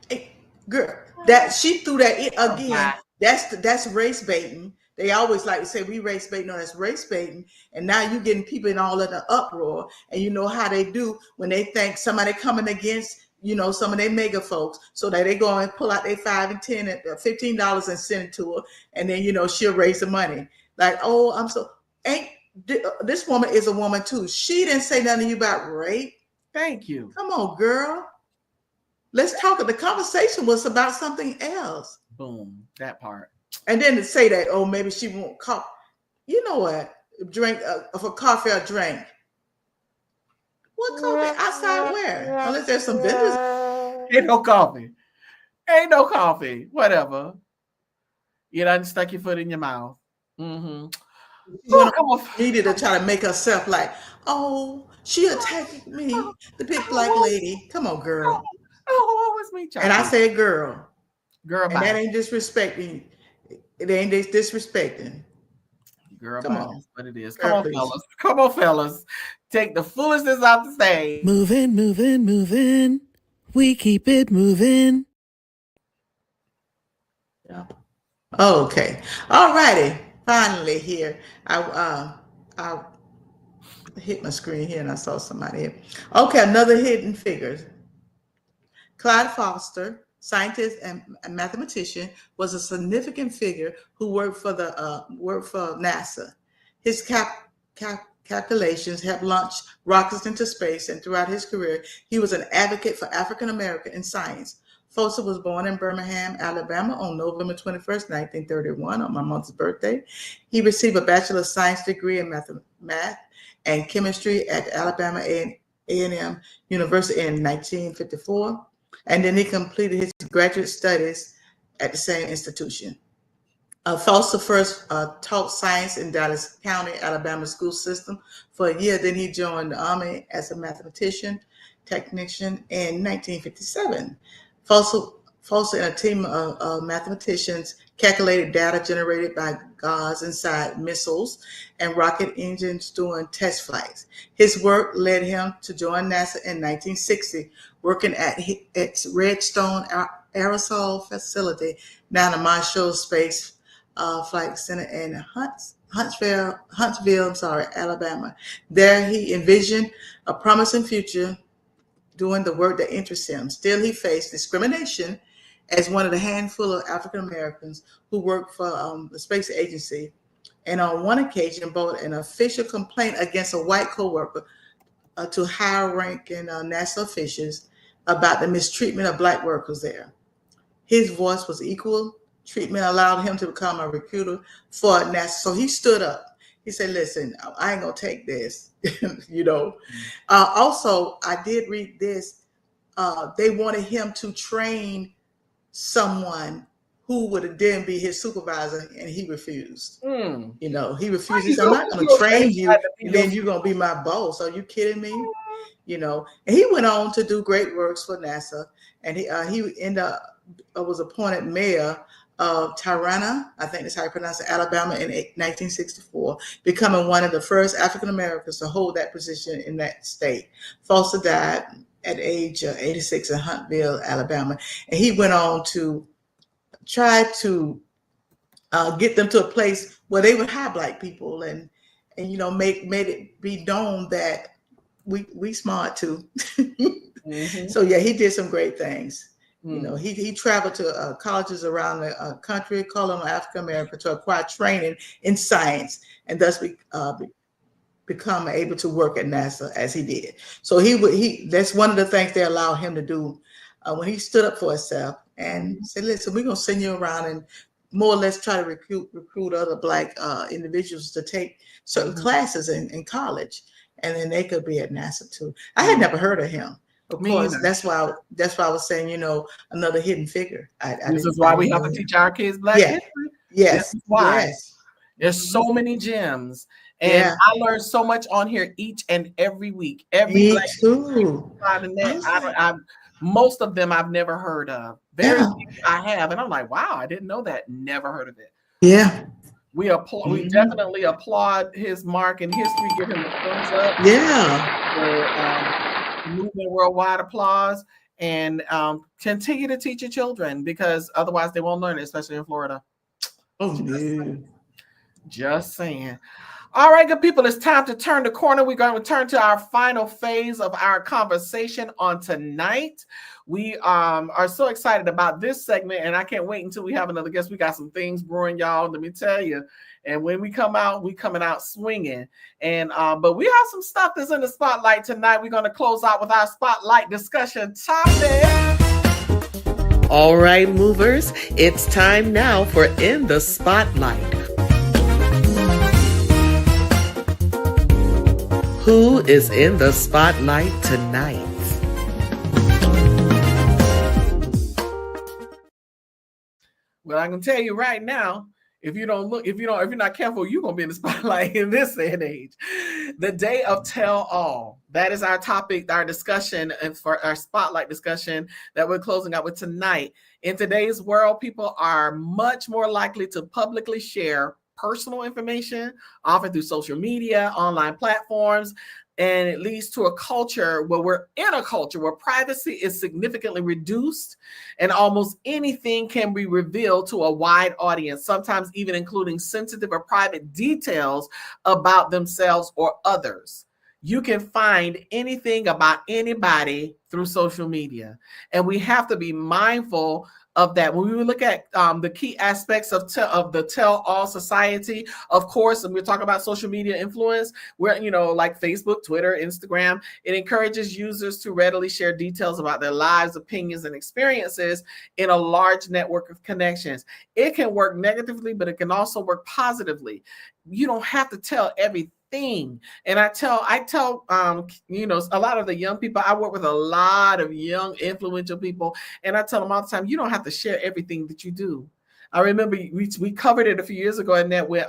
Hey, girl, that she threw that in again. That's race baiting. They always like to say we race baiting. No, that's race baiting. And now you getting people in all of the uproar. And you know how they do when they think somebody coming against, some of their mega folks, so that they go and pull out their $5 and $10 and $15 and send it to her, and then she'll raise the money. Like, oh, ain't this woman is a woman too. She didn't say nothing to you about rape. Thank you. Come on, girl. Let's talk. The conversation was about something else. Boom, that part. And then to say that, oh, maybe she won't call. You know what? Drink for coffee or drink. What coffee? Outside where? Unless there's some business. Ain't no coffee. Ain't no coffee. Whatever. You done stuck your foot in your mouth. Mm-hmm. Needed to try to make herself like, oh, she attacked me, the big black lady. Come on, girl. Oh, what was me, child? And I said, girl. Girl, and that ain't disrespecting. It ain't disrespecting. Girl, come on. But it is. Come on, fellas. Come on, fellas. Take the foolishness off the stage. Moving, moving, moving. We keep it moving. Yeah. Okay. All righty. Finally here. I hit my screen here and I saw somebody here. Okay, another hidden figure. Clyde Foster, scientist and mathematician, was a significant figure who worked for NASA. His calculations helped launch rockets into space, and throughout his career, he was an advocate for African American in science. Foster was born in Birmingham, Alabama on November 21st, 1931, on my mother's birthday. He received a Bachelor of Science degree in math and chemistry at Alabama A&M University in 1954. And then he completed his graduate studies at the same institution. Foster first taught science in Dallas County, Alabama school system for a year. Then he joined the Army as a mathematician, technician in 1957. Foster and a team of mathematicians calculated data generated by gods inside missiles and rocket engines during test flights. His work led him to join NASA in 1960, working at its Redstone aerosol facility down the Marshall Space Flight Center in Huntsville, Alabama. There he envisioned a promising future doing the work that interests him. Still, he faced discrimination as one of the handful of African Americans who worked for the space agency, and on one occasion brought an official complaint against a white coworker to higher-ranking NASA officials about the mistreatment of Black workers there. His voice was equal. Treatment allowed him to become a recruiter for NASA. So he stood up. He said, listen, I ain't gonna take this, Also, I did read this. They wanted him to train someone who would then be his supervisor, and he refused. He refused. He said, I'm not gonna train you, and then you're gonna be my boss. Are you kidding me? And he went on to do great works for NASA, and he ended up was appointed mayor of Tirana, I think that's how you pronounce it, Alabama in 1964, becoming one of the first African Americans to hold that position in that state. Foster died at age 86 in Huntsville, Alabama, and he went on to try to get them to a place where they would hire Black people and made it be known that we smart too. So yeah, he did some great things. He traveled to colleges around the country, calling on African Americans to acquire training in science, and thus become able to work at NASA as he did. So that's one of the things they allowed him to do when he stood up for himself and said, "Listen, we're gonna send you around and more or less try to recruit other Black individuals to take certain classes in college, and then they could be at NASA too." I had never heard of him. Of course, that's why I was saying, another hidden figure. This is why we have to teach our kids Black history. Yes. Why? Yes. There's so many gems. And I learn so much on here each and every week. Every Black too. Most of them I've never heard of. Very few I have. And I'm like, wow, I didn't know that. Never heard of it. Yeah. We definitely applaud his mark in history. Give him a thumbs up. Yeah. For movement worldwide applause, and continue to teach your children, because otherwise they won't learn it, especially in Florida. Oh, no. Just saying. All right, good people, it's time to turn the corner. We're going to turn to our final phase of our conversation on tonight. We are so excited about this segment, and I can't wait until we have another guest. We got some things brewing, y'all, let me tell you. And when we come out, we coming out swinging. And but we have some stuff that's in the spotlight tonight. We're going to close out with our spotlight discussion topic. All right, movers, it's time now for In the Spotlight. Who is in the spotlight tonight? Well, I can tell you right now, if you're not careful, you're gonna be in the spotlight in this day and age. The day of tell all. That is our topic, our discussion, and for our spotlight discussion that we're closing out with tonight. In today's world, people are much more likely to publicly share personal information, often through social media, online platforms, and it leads to a culture where we're in a culture where privacy is significantly reduced and almost anything can be revealed to a wide audience, sometimes even including sensitive or private details about themselves or others. You can find anything about anybody through social media, and we have to be mindful of that. When we look at the key aspects of the tell-all society, of course, and we're talking about social media influence, where, like Facebook, Twitter, Instagram, it encourages users to readily share details about their lives, opinions, and experiences in a large network of connections. It can work negatively, but it can also work positively. You don't have to tell everything. And I tell a lot of the young people, I work with a lot of young influential people, and I tell them all the time, you don't have to share everything that you do. I remember we covered it a few years ago, and that with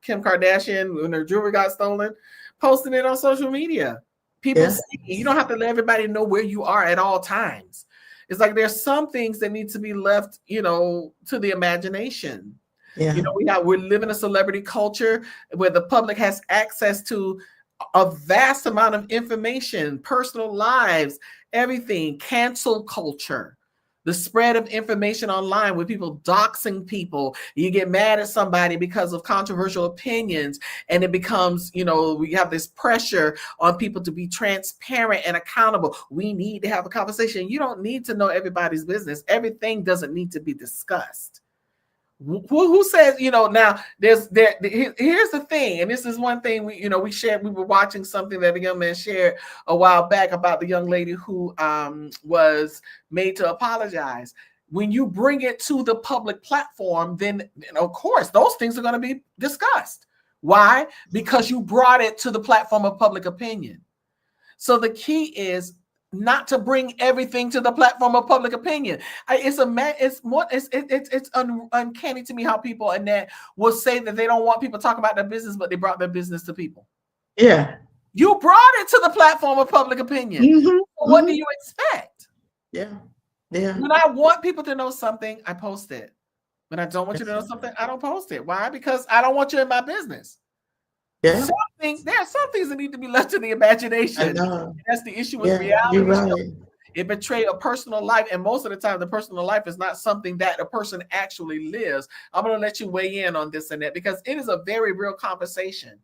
Kim Kardashian, when her jewelry got stolen, posting it on social media. People see, you don't have to let everybody know where you are at all times. It's like there's some things that need to be left, to the imagination. Yeah. We live in a celebrity culture where the public has access to a vast amount of information, personal lives, everything. Cancel culture, the spread of information online with people doxing people. You get mad at somebody because of controversial opinions, and it becomes, we have this pressure on people to be transparent and accountable. We need to have a conversation. You don't need to know everybody's business. Everything doesn't need to be discussed. Who says, now here's the thing, and this is one thing we shared. We were watching something that a young man shared a while back about the young lady who was made to apologize. When you bring it to the public platform, then of course those things are going to be discussed. Why? Because you brought it to the platform of public opinion. So the key is not to bring everything to the platform of public opinion. It's uncanny to me how people, Annette, will say that they don't want people talking about their business, but they brought their business to people. Yeah. You brought it to the platform of public opinion. Mm-hmm. What do you expect? Yeah. Yeah. When I want people to know something, I post it. When I don't want you to know something, I don't post it. Why? Because I don't want you in my business. Yeah. There are some things that need to be left to the imagination. That's the issue with reality. You're right. It betrays a personal life, and most of the time, the personal life is not something that a person actually lives. I'm going to let you weigh in on this, Annette, because it is a very real conversation.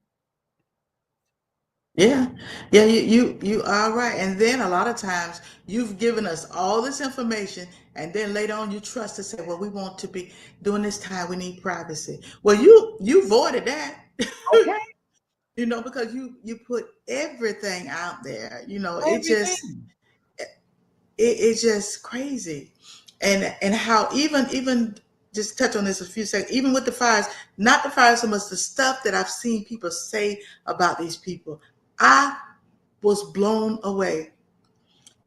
Yeah, you are right. And then a lot of times you've given us all this information, and then later on you trust to say, well, we want to be during this time, we need privacy. Well, you voided that. Okay. Because you put everything out there. It's just crazy. And how even just touch on this a few seconds, even with the fires, not the fires so much, the stuff that I've seen people say about these people, I was blown away.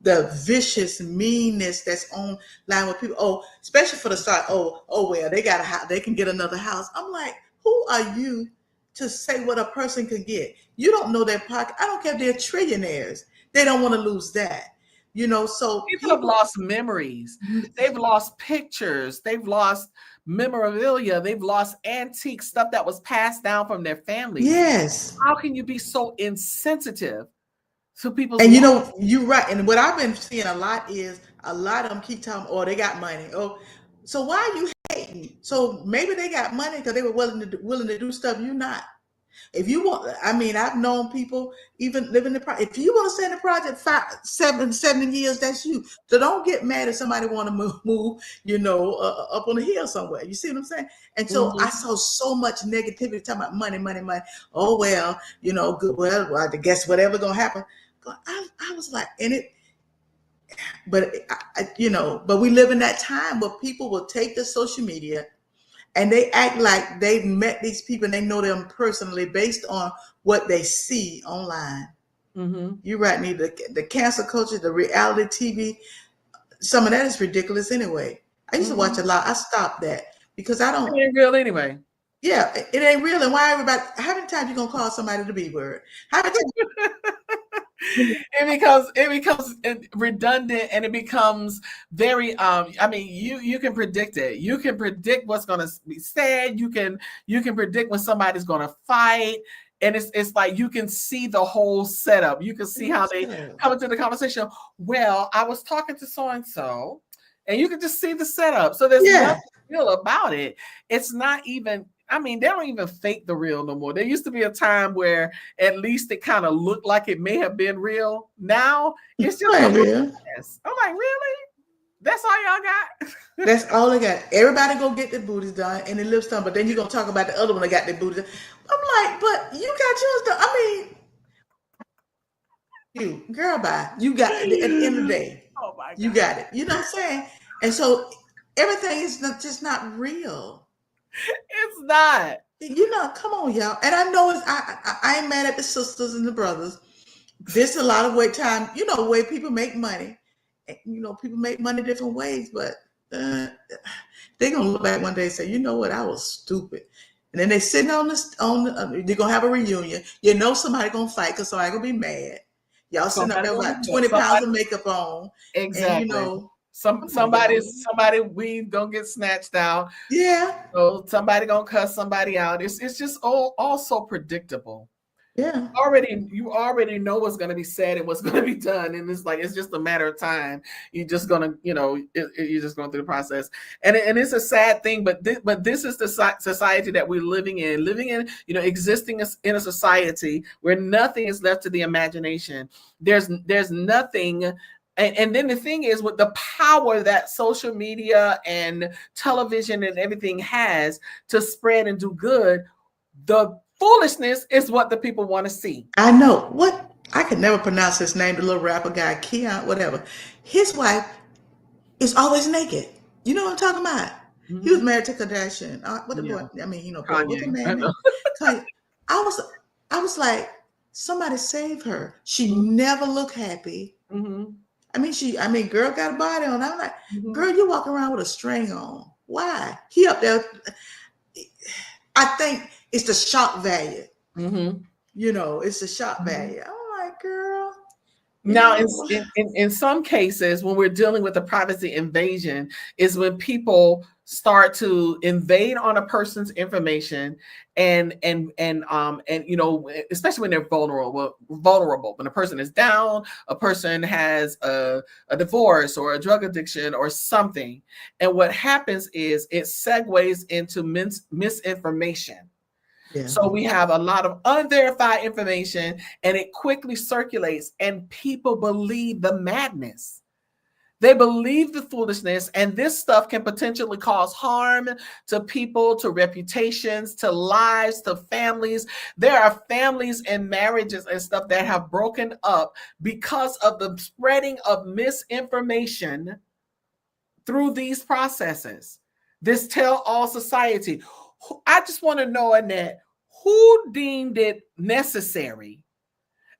The vicious meanness that's online with people. Especially for the start. Well, they got a house, they can get another house. I'm like, who are you to say what a person could get? You don't know their pocket. I don't care if they're trillionaires. They don't want to lose that. So People have lost memories. They've lost pictures. They've lost memorabilia. They've lost antique stuff that was passed down from their families. yes. How can you be so insensitive to people's And lives? you're right. And what I've been seeing a lot is a lot of them keep telling, oh, they got money. Oh, so why are you hating? So maybe they got money because they were willing to do stuff you're not. If you want, I mean, I've known people even living the project. If you want to stay in the project 7 years, that's you. So don't get mad if somebody want to move, up on the hill somewhere. You see what I'm saying? And so I saw so much negativity talking about money, money, money. Oh well, good. Well, I guess whatever gonna happen. I was like, but we live in that time where people will take the social media and they act like they've met these people and they know them personally based on what they see online. You're right, Nita. The cancel culture, the reality TV, some of that is ridiculous anyway. I used to watch a lot. I stopped that because I don't. It ain't real anyway. Yeah, it ain't real. And why everybody? How many times you gonna call somebody the B word? How many times? It becomes redundant, and it becomes very you can predict it. You can predict what's going to be said. You can predict when somebody's going to fight, and it's like you can see the whole setup. You can see how they come into the conversation. Well, I was talking to so and so, and you can just see the setup. So there's nothing real about it. It's not even. I mean, they don't even fake the real no more. There used to be a time where at least it kind of looked like it may have been real. Now it's just real. I'm like, really? That's all y'all got? That's all they got. Everybody go get their booties done and their lips done, but then you're gonna talk about the other one that got their booties done. I'm like, but you got yours done. I mean, you girl, bye. You got it at the end of the day. Oh my God. You got it. You know what I'm saying? And so everything is just not real. It's not. Come on, y'all. And I know I ain't mad at the sisters and the brothers. There's a lot of time, the way people make money. People make money different ways, but they're gonna look back one day and say, you know what, I was stupid. And then they sitting they're gonna have a reunion. Somebody gonna fight because somebody gonna be mad. Y'all sitting up there with about 20 pounds of makeup on. Exactly. And, somebody weed gonna get snatched out. Yeah. So somebody gonna cuss somebody out. It's just all so predictable. Yeah. You already know what's gonna be said and what's gonna be done, and it's just a matter of time. You're just gonna you're just going through the process, and it's a sad thing. But this is the society that we're living in, existing in a society where nothing is left to the imagination. There's nothing. And then the thing is, with the power that social media and television and everything has to spread and do good, the foolishness is what the people want to see. I know. What? I could never pronounce his name, the little rapper guy, Keon, whatever. His wife is always naked. You know what I'm talking about? He was married to Kardashian. What the boy? I mean, Kanye. what's the man name? Kanye. I was like, somebody save her. She never looked happy. I mean, girl got a body on. I'm like, girl, you walk around with a string on. Why? He up there. I think it's the shock value. It's the shock value. I'm like, girl. Now, in some cases, when we're dealing with a privacy invasion, is when people start to invade on a person's information, and especially when they're vulnerable. When a person is down, a person has a divorce or a drug addiction or something, and what happens is it segues into misinformation. Yeah. So we have a lot of unverified information, and it quickly circulates, and people believe the madness. They believe the foolishness, and this stuff can potentially cause harm to people, to reputations, to lives, to families. There are families and marriages and stuff that have broken up because of the spreading of misinformation through these processes. This tell-all society. I just want to know, Annette, who deemed it necessary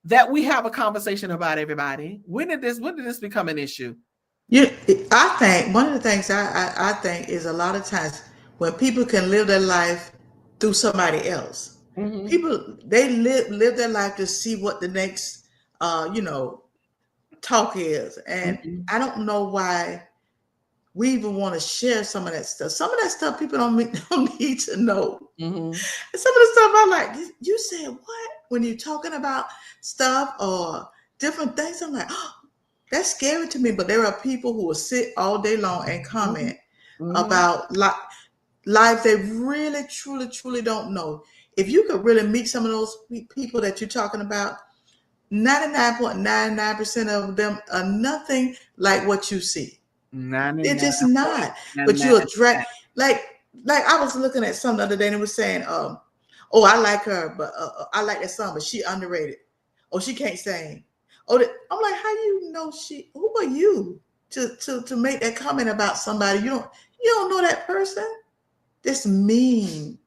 that we have a conversation about everybody? When did this become an issue? I think one of the things I think is a lot of times when people can live their life through somebody else, people they live their life to see what the next talk is. And Mhm. I don't know why we even want to share some of that stuff. Some of that stuff people don't need to know. Mhm. And some of the stuff I'm like, you said what? When you're talking about stuff or different things, I'm like, oh, that's scary to me. But there are people who will sit all day long and comment Mhm. about lives they really, truly, truly don't know. If you could really meet some of those people that you're talking about, 99.99% of them are nothing like what you see. They're just not. But you attract, like I was looking at something the other day and it was saying, oh, I like her, but I like that song, but she underrated. Oh, she can't sing. Oh, I'm like, how you know she? Who are you to make that comment about somebody? You don't know that person. That's mean.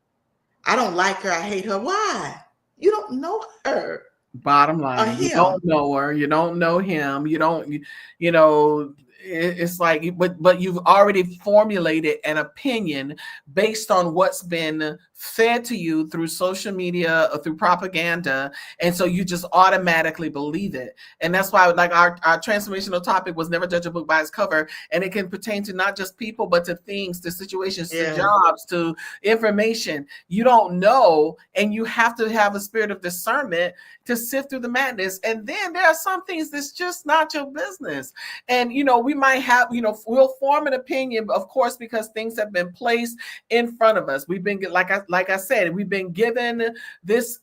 I don't like her. I hate her. Why? You don't know her Bottom or line, you him. don't know her, you don't know him, you know, it's like, but you've already formulated an opinion based on what's been fed to you through social media or through propaganda, and so you just automatically believe it. And that's why, like, our transformational topic was never judge a book by its cover, and it can pertain to not just people, but to things, to situations, to jobs, to information. You don't know, and you have to have a spirit of discernment to sift through the madness. And then there are some things that's just not your business. And, we might have, we'll form an opinion, of course, because things have been placed in front of us. We've been, like I said, we've been given this,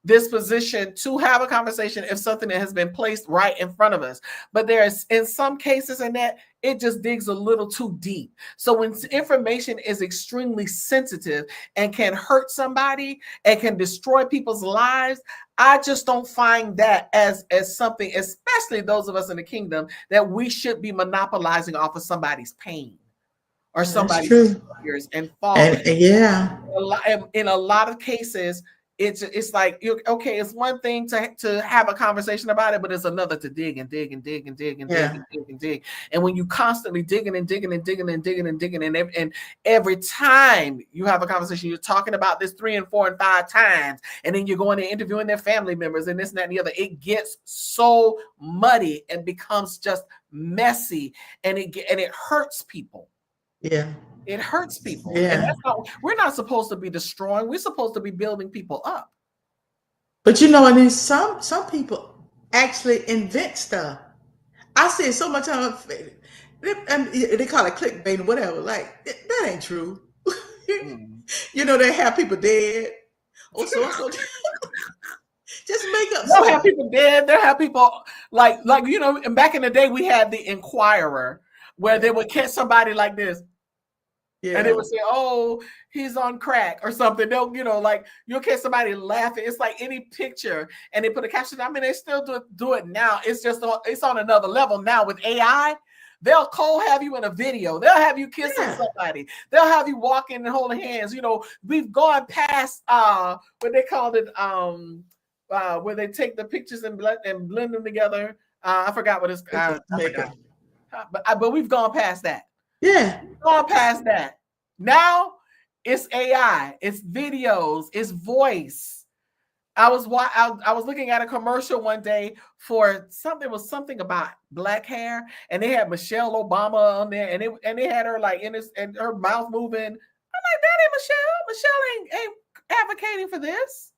this position to have a conversation if something that has been placed right in front of us. But there's, in some cases, in that it just digs a little too deep. So when information is extremely sensitive and can hurt somebody and can destroy people's lives, I just don't find that as something, especially those of us in the kingdom, that we should be monopolizing off of somebody's pain or somebody's failures and falling. And yeah. In a lot of cases, it's like, okay, it's one thing to have a conversation about it, but it's another to dig and dig and dig and dig and dig and dig and dig. And when you constantly digging and digging and digging and digging and digging, and every time you have a conversation, you're talking about this 3 and 4 and 5 times, and then you're going and interviewing their family members and this and that and the other, it gets so muddy and becomes just messy, and it hurts people. Yeah. It hurts people. Yeah. And we're not supposed to be destroying. We're supposed to be building people up. But and then some people actually invent stuff. I see it so much time. They call it clickbait and whatever. Like, that ain't true. They have people dead. Or so. Just make up They'll have people dead. They'll have people like, and back in the day, we had the Inquirer, where they would catch somebody like this. Yeah. And they would say, oh, he's on crack or something. They'll, you'll catch somebody laughing. It's like any picture, and they put a caption. I mean, they still do it now. It's just, it's on another level now with AI. They'll have you in a video. They'll have you kissing somebody. They'll have you walking and holding hands. We've gone past what they called it, where they take the pictures and blend them together. I forgot what it's called. But we've gone past that. Yeah. Gone past that. Now it's AI, it's videos, it's voice. I was looking at a commercial one day for something about black hair, and they had Michelle Obama on there, and they had her like and her mouth moving. I'm like, that ain't Michelle. Michelle ain't advocating for this.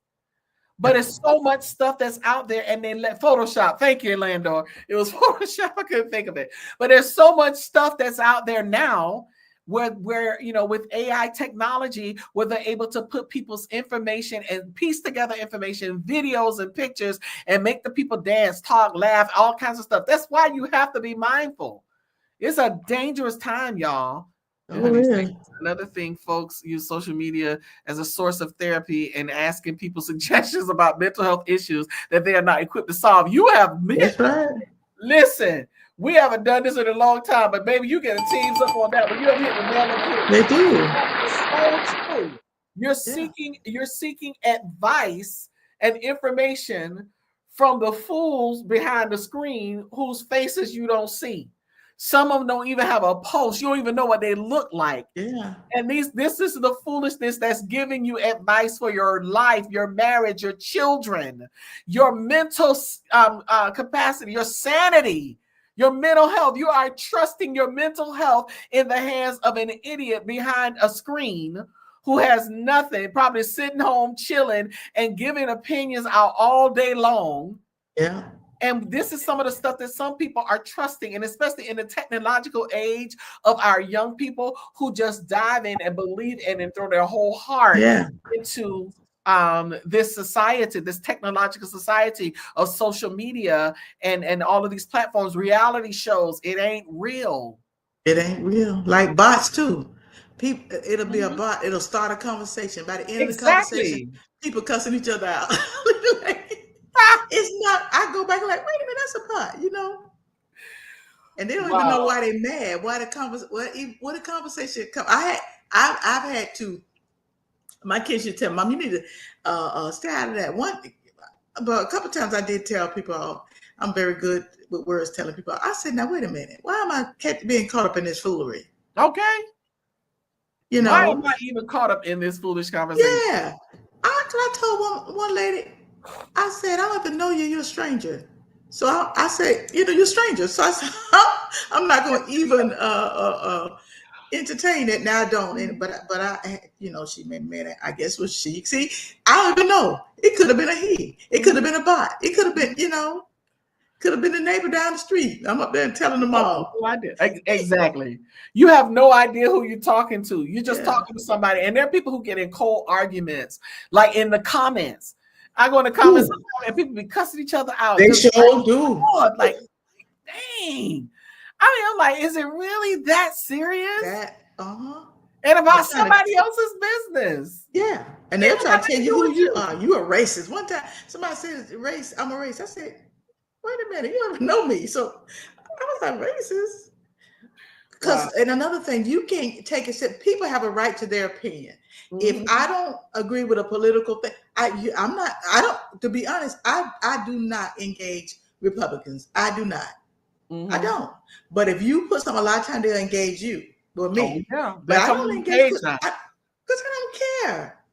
But it's so much stuff that's out there, and they let Photoshop. Thank you, Landor. It was Photoshop. I couldn't think of it. But there's so much stuff that's out there now where with AI technology, where they're able to put people's information and piece together information, videos and pictures, and make the people dance, talk, laugh, all kinds of stuff. That's why you have to be mindful. It's a dangerous time, y'all. Another thing, folks use social media as a source of therapy and asking people suggestions about mental health issues that they are not equipped to solve. You have That's right. Listen, we haven't done this in a long time, but baby, you get a teams up on that, but you don't hit the nail on the head. They do. It's so true. You're seeking advice and information from the fools behind the screen whose faces you don't see. Some of them don't even have a pulse. You don't even know what they look like. Yeah. And this is the foolishness that's giving you advice for your life, your marriage, your children, your mental capacity, your sanity, your mental health. You are trusting your mental health in the hands of an idiot behind a screen who has nothing, probably sitting home chilling and giving opinions out all day long. Yeah. And this is some of the stuff that some people are trusting, and especially in the technological age of our young people who just dive in and believe in and throw their whole heart into this society, this technological society of social media and all of these platforms, reality shows. It ain't real. It ain't real. Like bots too. People, it'll be a bot. It'll start a conversation. By the end of the conversation, people cussing each other out. It's not. I go back like, wait a minute, that's a bot, you know. And they don't even know why they're mad. Why the conversation come? I've had to. My kids should tell Mom, you need to stay out of that one. But a couple times I did tell people, I'm very good with words, telling people. I said, now wait a minute, why am I being caught up in this foolery? Okay. You know, why am I even caught up in this foolish conversation? Yeah. I told one lady, I said, I don't even know you. You're a stranger. So I said, you know, you're a stranger. So I said, I'm not going to even entertain it. Now I don't. But I, you know, she made me, I guess was she. See, I don't even know. It could have been a he. It could have been a bot. It could have been, you know, could have been the neighbor down the street. I'm up there and telling them all. No idea. Exactly. You have no idea who you're talking to. You're just talking to somebody. And there are people who get in cold arguments, like in the comments. I go in the comments and people be cussing each other out. They sure do. Like, dang. I mean, I'm like, is it really that serious? And about somebody else's business. Yeah. And they'll try to tell you who you are. You a racist. One time somebody said race, I'm a racist. I said, wait a minute, you don't know me. So I was like, racist. Because and another thing, you can't take a step. People have a right to their opinion. If I don't agree with a political thing, to be honest, I do not engage Republicans. I do not. I don't. But if you put a lot of time, they'll engage you with me. But I don't engage because I don't care.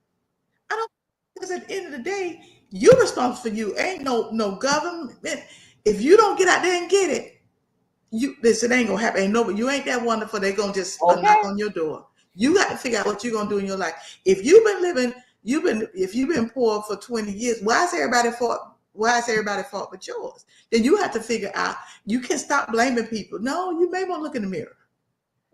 I don't, because at the end of the day, you're responsible for you. Ain't no government. If you don't get out there and get it, it ain't gonna happen. Ain't nobody. You ain't that wonderful. They're gonna just knock on your door. You got to figure out what you're gonna do in your life. If you've been poor for 20 years, why is everybody fault but yours? Then you have to figure out. You can stop blaming people. No, you may want to look in the mirror.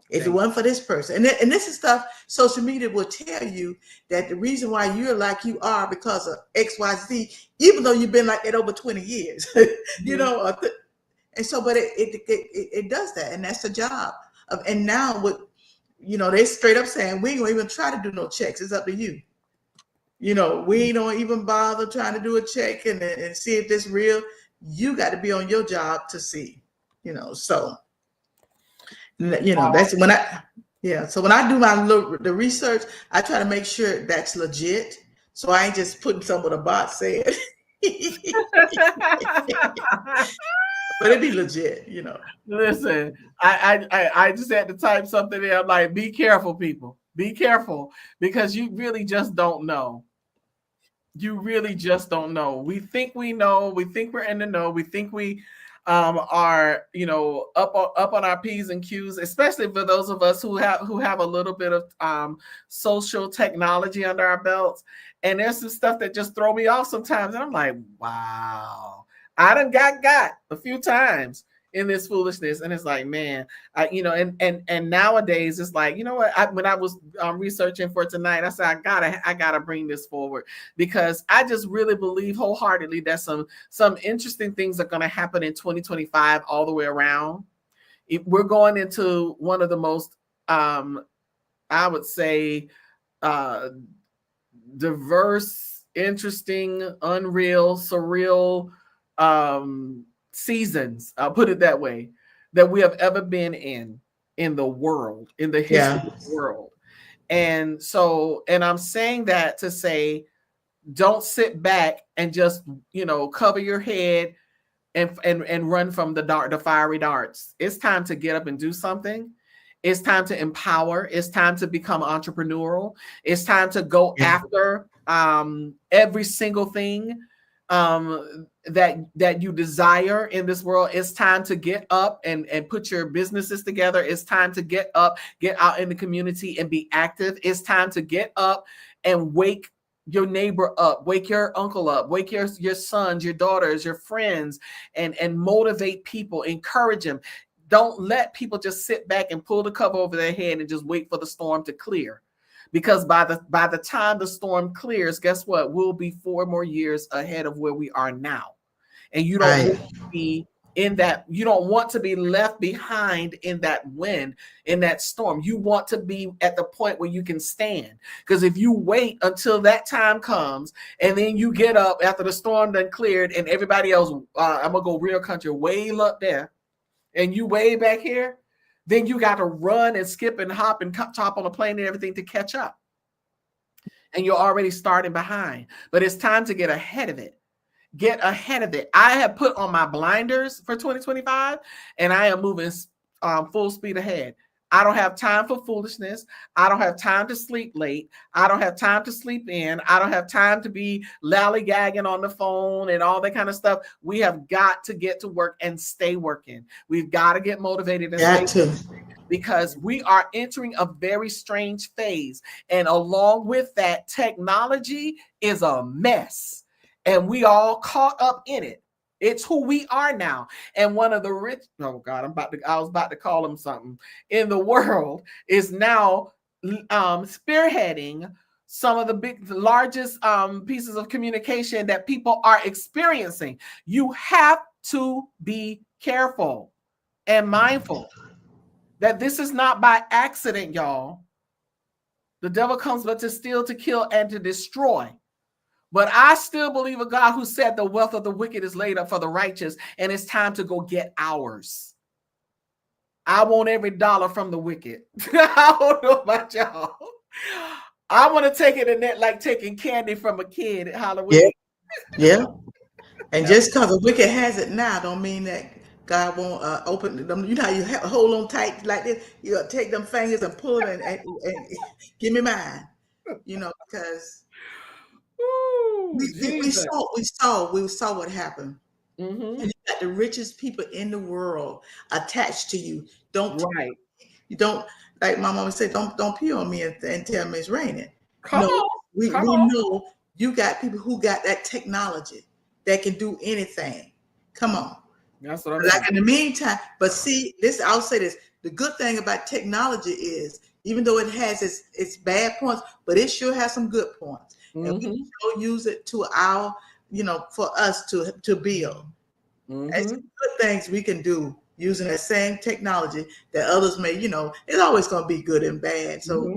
If it wasn't for this person, and this is stuff social media will tell you that the reason why you're like you are because of X, Y, Z, even though you've been like that over 20 years, you know. And so, but it does that, and that's the job of. And now with, you know, they straight up saying we ain't gonna even try to do no checks. It's up to you. You know, we don't even bother trying to do a check and see if it's real. You got to be on your job to see. You know, so. You know, that's when so when I do the research, I try to make sure that's legit. So I ain't just putting some of the bots saying, but it be legit, you know. Listen, I just had to type something there. I'm like, be careful, people. Be careful, because you really just don't know. You really just don't know. We think we know. We think we're in the know. We think we are, you know, up on our P's and Q's, especially for those of us who have a little bit of social technology under our belts. And there's some stuff that just throw me off sometimes. And I'm like, wow, I done got a few times in this foolishness. And it's like, man, you know, and nowadays it's like, you know what, when I was researching for tonight, I said, I gotta bring this forward, because I just really believe wholeheartedly that some interesting things are going to happen in 2025 all the way around. We're going into one of the most, I would say, diverse, interesting, unreal, surreal, seasons, I'll put it that way, that we have ever been in the world, in the history of the world. And so, and I'm saying that to say, don't sit back and just, you know, cover your head, and run from the fiery darts. It's time to get up and do something. It's time to empower. It's time to become entrepreneurial. It's time to go after every single thing that you desire in this world. It's time to get up and put your businesses together. It's time to get up, get out in the community and be active. It's time to get up and wake your neighbor up, wake your uncle up, wake your sons, your daughters, your friends, and motivate people, encourage them. Don't let people just sit back and pull the cover over their head and just wait for the storm to clear. Because by the time the storm clears, guess what? We'll be 4 more years ahead of where we are now. And you don't want to be in that, you don't want to be left behind in that wind, in that storm. You want to be at the point where you can stand. Because if you wait until that time comes and then you get up after the storm done cleared and everybody else, I'm gonna go real country, way up there, and you way back here, then you got to run and skip and hop and top on a plane and everything to catch up. And you're already starting behind. But it's time to get ahead of it. Get ahead of it. I have put on my blinders for 2025 and I am moving full speed ahead. I don't have time for foolishness. I don't have time to sleep late. I don't have time to sleep in. I don't have time to be lollygagging on the phone and all that kind of stuff. We have got to get to work and stay working. We've got to get motivated and stay working, because we are entering a very strange phase. And along with that, technology is a mess. And we all caught up in it. It's who we are now. And one of the rich, oh God, I was about to call him something, in the world is now spearheading some of the largest pieces of communication that people are experiencing. You have to be careful and mindful that this is not by accident, y'all. The devil comes but to steal, to kill, and to destroy. But I still believe a God who said the wealth of the wicked is laid up for the righteous, and it's time to go get ours. I want every dollar from the wicked. I don't know about y'all. I want to take it in that like taking candy from a kid at Halloween. Yeah. And just because the wicked has it now don't mean that God won't open them. You know how you hold on tight like this? You take them fingers and pull it and give me mine. You know, because we saw what happened. Mm-hmm. And you got the richest people in the world attached to you. You don't, like my mama said, don't pee on me and tell me it's raining. We know you got people who got that technology that can do anything. Come on. That's what I'm saying. Like in the meantime, but see, I'll say this. The good thing about technology is, even though it has its bad points, but it sure has some good points. Mm-hmm. And we can still use it to our, for us to build. Mm-hmm. And some good things we can do using that same technology that others may, it's always going to be good and bad. So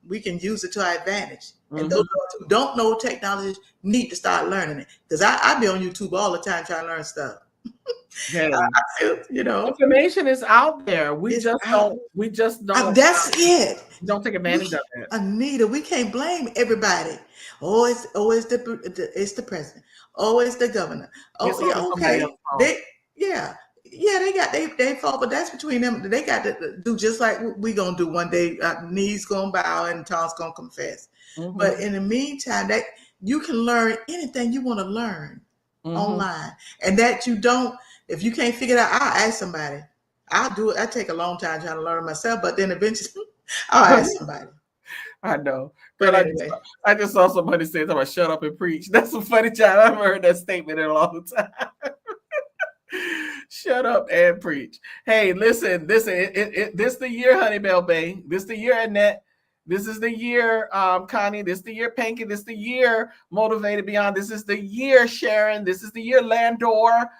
we can use it to our advantage. Mm-hmm. And those who don't know technology need to start learning it. Because I be on YouTube all the time trying to learn stuff. Yeah. Information is out there. We just don't. That's it. Don't take advantage of it. Anita, we can't blame everybody. It's the president. Oh, it's the governor. Oh, okay. They got they fault, but that's between them. They got to do just like we gonna do one day. Knees gonna bow and tongues gonna confess. Mm-hmm. But in the meantime, that you can learn anything you want to learn online, and that you don't. If you can't figure it out, I'll ask somebody. I'll do it. I take a long time trying to learn myself, but then eventually I'll ask somebody. I know. But anyway. I just saw somebody say, shut up and preach. That's a funny time. I've heard that statement in a long time. Shut up and preach. Hey, listen, this the year, Honey Bell Bay. This the year, Annette. This is the year, Connie. This is the year, Panky. This is the year, Motivated Beyond. This is the year, Sharon. This is the year, Landor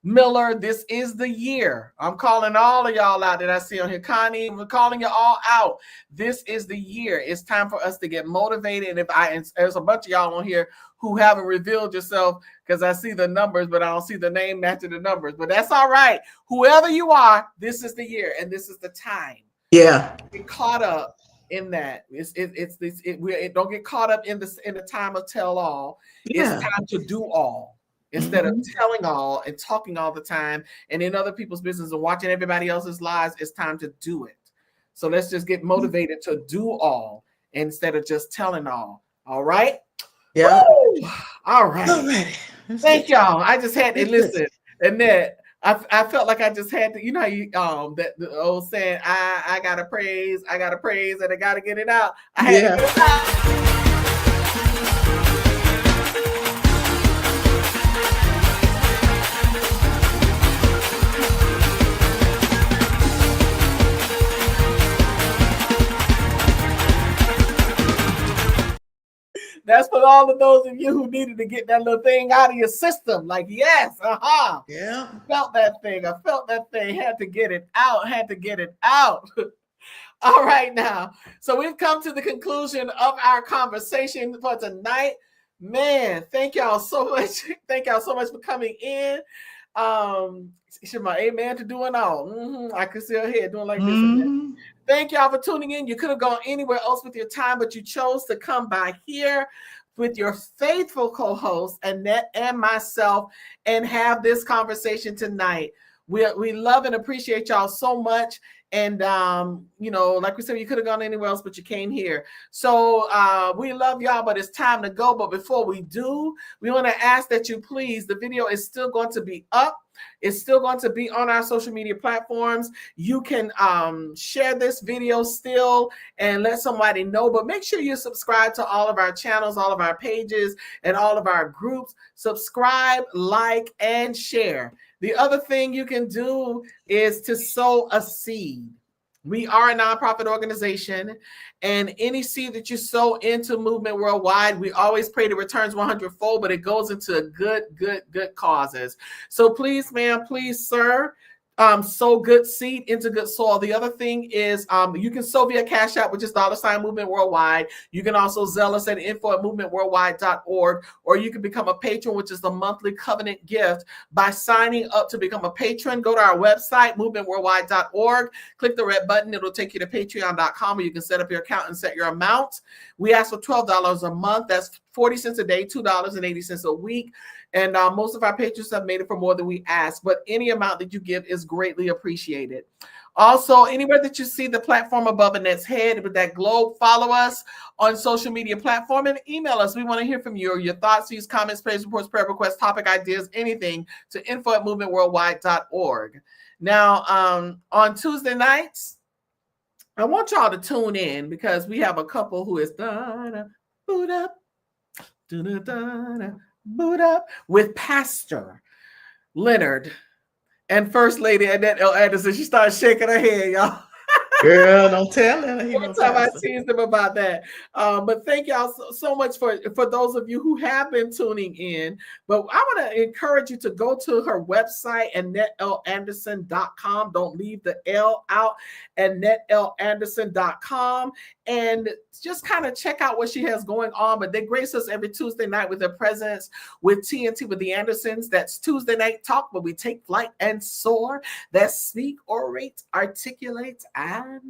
Miller. This is the year. I'm calling all of y'all out that I see on here. Connie, we're calling you all out. This is the year. It's time for us to get motivated. And there's a bunch of y'all on here who haven't revealed yourself, because I see the numbers, but I don't see the name matching the numbers. But that's all right. Whoever you are, this is the year and this is the time. Yeah. Get caught up in that. Don't get caught up in the time of tell all. Yeah. It's time to do all. instead of telling all and talking all the time and in other people's business and watching everybody else's lives. It's time to do it. So let's just get motivated to do all instead of just telling all. All right. Yeah. Woo! All right. All right. Thank y'all. I just had to listen. Annette, I felt like I just had to, you know how you that the old saying, I gotta praise, and I gotta get it out. I had to get it out. That's for all of those of you who needed to get that little thing out of your system. Like, yes, Yeah. I felt that thing. Had to get it out. All right, now. So we've come to the conclusion of our conversation for tonight. Man, thank y'all so much. Thank y'all so much for coming in. My amen to doing all. I could see her head doing like this. Thank y'all for tuning in. You could have gone anywhere else with your time, but you chose to come by here with your faithful co-host, Annette and myself, and have this conversation tonight. We love and appreciate y'all so much. And, like we said, you could have gone anywhere else, but you came here. So we love y'all, but it's time to go. But before we do, we want to ask that you please, the video is still going to be up. It's still going to be on our social media platforms. You can share this video still and let somebody know, but make sure you subscribe to all of our channels, all of our pages, and all of our groups. Subscribe, like, and share. The other thing you can do is to sow a seed. We are a nonprofit organization, and any seed that you sow into Movement Worldwide, we always pray it returns 100-fold, but it goes into good causes. So please, ma'am, please, sir, sow good seed into good soil. The other thing is you can sow via Cash App, which is $ Movement Worldwide. You can also Zelle us at info@movementworldwide.org, or you can become a patron, which is the monthly covenant gift, by signing up to become a patron. Go to our website, movementworldwide.org. Click the red button. It'll take you to patreon.com, where you can set up your account and set your amount. We ask for $12 a month. That's 40 cents a day, $2.80 a week. And most of our patrons have made it for more than we ask, but any amount that you give is greatly appreciated. Also, anywhere that you see the platform above Annette's head with that globe, follow us on social media platform and email us. We want to hear from you, your thoughts, views, comments, praise reports, prayer requests, topic ideas, anything, to info@movementworldwide.org. Now, on Tuesday nights, I want y'all to tune in because we have a couple who is boot up, boot up with Pastor Leonard and First Lady Annette L. Anderson. She started shaking her head, y'all. Girl, don't tell her. One time I teased them about that. But thank y'all so much for those of you who have been tuning in. But I want to encourage you to go to her website, AnnetteLAnderson.com. Don't leave the L out, AnnetteLAnderson.com. And just kind of check out what she has going on. But they grace us every Tuesday night with their presence with TNT with the Andersons. That's Tuesday Night Talk, where we take flight and soar. That's speak, orate, articulate, and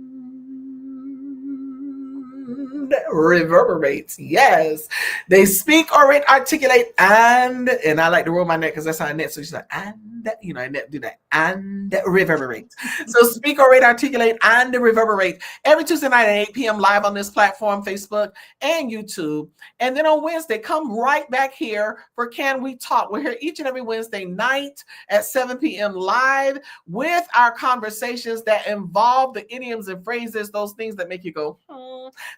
reverberates. Yes, they speak, orate, articulate, and I like to roll my neck because that's how Annette. So she's like, and Annette do that, and reverberate. So speak, orate, articulate, and reverberate every Tuesday night at 8 p.m. live on this platform, Facebook and YouTube. And then on Wednesday, come right back here for Can We Talk? We're here each and every Wednesday night at 7 p.m. live with our conversations that involve the idioms and phrases, those things that make you go,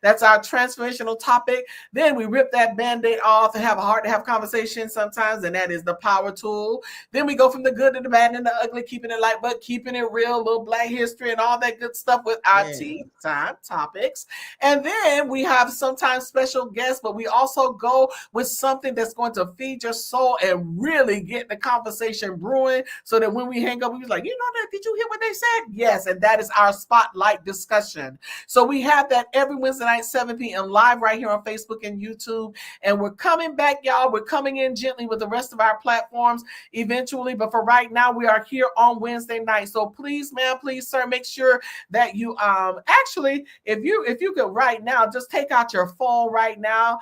That's our transformational topic. Then we rip that Band-Aid off and have a heart to have conversation sometimes, and that is the power tool. Then we go from the good to the bad and the ugly, keeping it light, but keeping it real, little Black history and all that good stuff with our tea time topics. And then we have sometimes special guests, but we also go with something that's going to feed your soul and really get the conversation brewing so that when we hang up, we was like, you know that, did you hear what they said? Yes, and that is our spotlight discussion. So we have that every Wednesday night, 7 p.m. live right here on Facebook and YouTube. And we're coming back, y'all. We're coming in gently with the rest of our platforms eventually. But for right now, we are here on Wednesday night. So please, ma'am, please, sir, make sure that you actually, if you could right now, just take out your phone right now,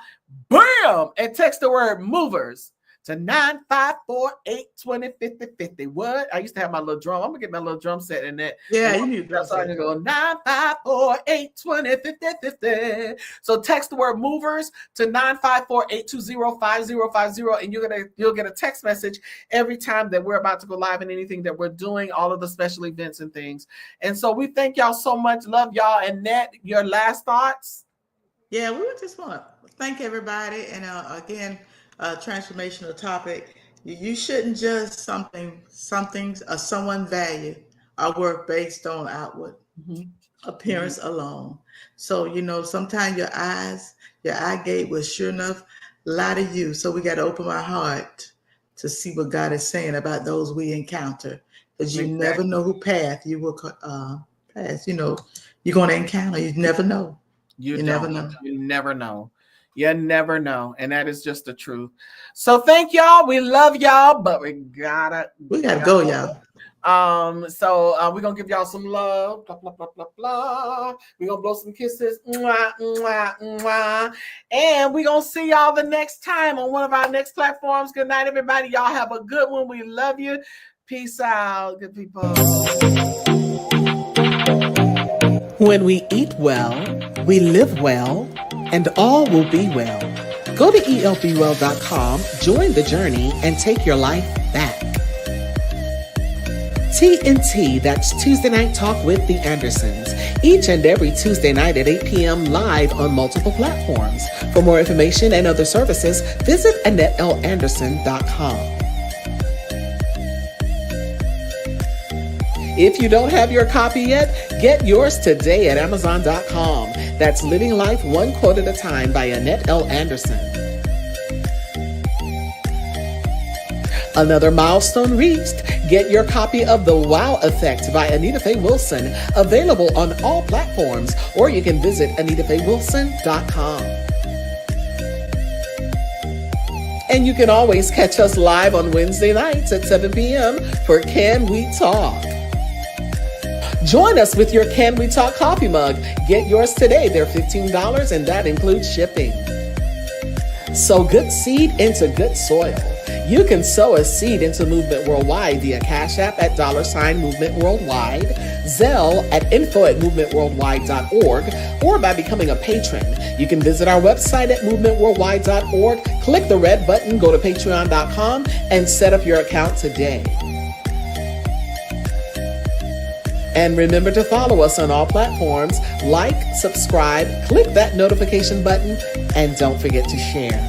bam, and text the word movers to 954-820-5050. What? I used to have my little drum. I'm gonna get my little drum set in that. Yeah, you need to drum so I set. can go 954-820-5050. So text the word movers to 954-820-5050, and you'll get a text message every time that we're about to go live and anything that we're doing, all of the special events and things. And so we thank y'all so much. Love y'all. Annette, your last thoughts? Yeah, we would just want to thank everybody. And again, transformational topic. You shouldn't judge someone value our work based on outward appearance alone. So, sometimes your eye gate will sure enough lie to you. So we got to open our heart to see what God is saying about those we encounter. Because you never know who path you will pass. You're going to encounter. You never know. You never know. You never know. You never know. And that is just the truth. So thank y'all. We love y'all, but we gotta go, y'all. So we're gonna give y'all some love. Blah, blah, blah, blah, blah. We're gonna blow some kisses. Mwah, mwah, mwah. And we're gonna see y'all the next time on one of our next platforms. Good night, everybody. Y'all have a good one. We love you. Peace out, good people. When we eat well, we live well, and all will be well. Go to elbwell.com, join the journey, and take your life back. TNT, that's Tuesday Night Talk with the Andersons. Each and every Tuesday night at 8 p.m. live on multiple platforms. For more information and other services, visit AnnetteLAnderson.com. If you don't have your copy yet, get yours today at Amazon.com. That's Living Life One Quote at a Time by Annette L. Anderson. Another milestone reached. Get your copy of The Wow Effect by Anita Faye Wilson, available on all platforms, or you can visit AnitaFayeWilson.com. And you can always catch us live on Wednesday nights at 7 p.m. for Can We Talk? Join us with your Can We Talk coffee mug. Get yours today. They're $15 and that includes shipping. Sow good seed into good soil. You can sow a seed into Movement Worldwide via Cash App at $Movement Worldwide, Zelle at info@movementworldwide.org, or by becoming a patron. You can visit our website at movementworldwide.org, click the red button, go to patreon.com, and set up your account today. And remember to follow us on all platforms. Like, subscribe, click that notification button, and don't forget to share.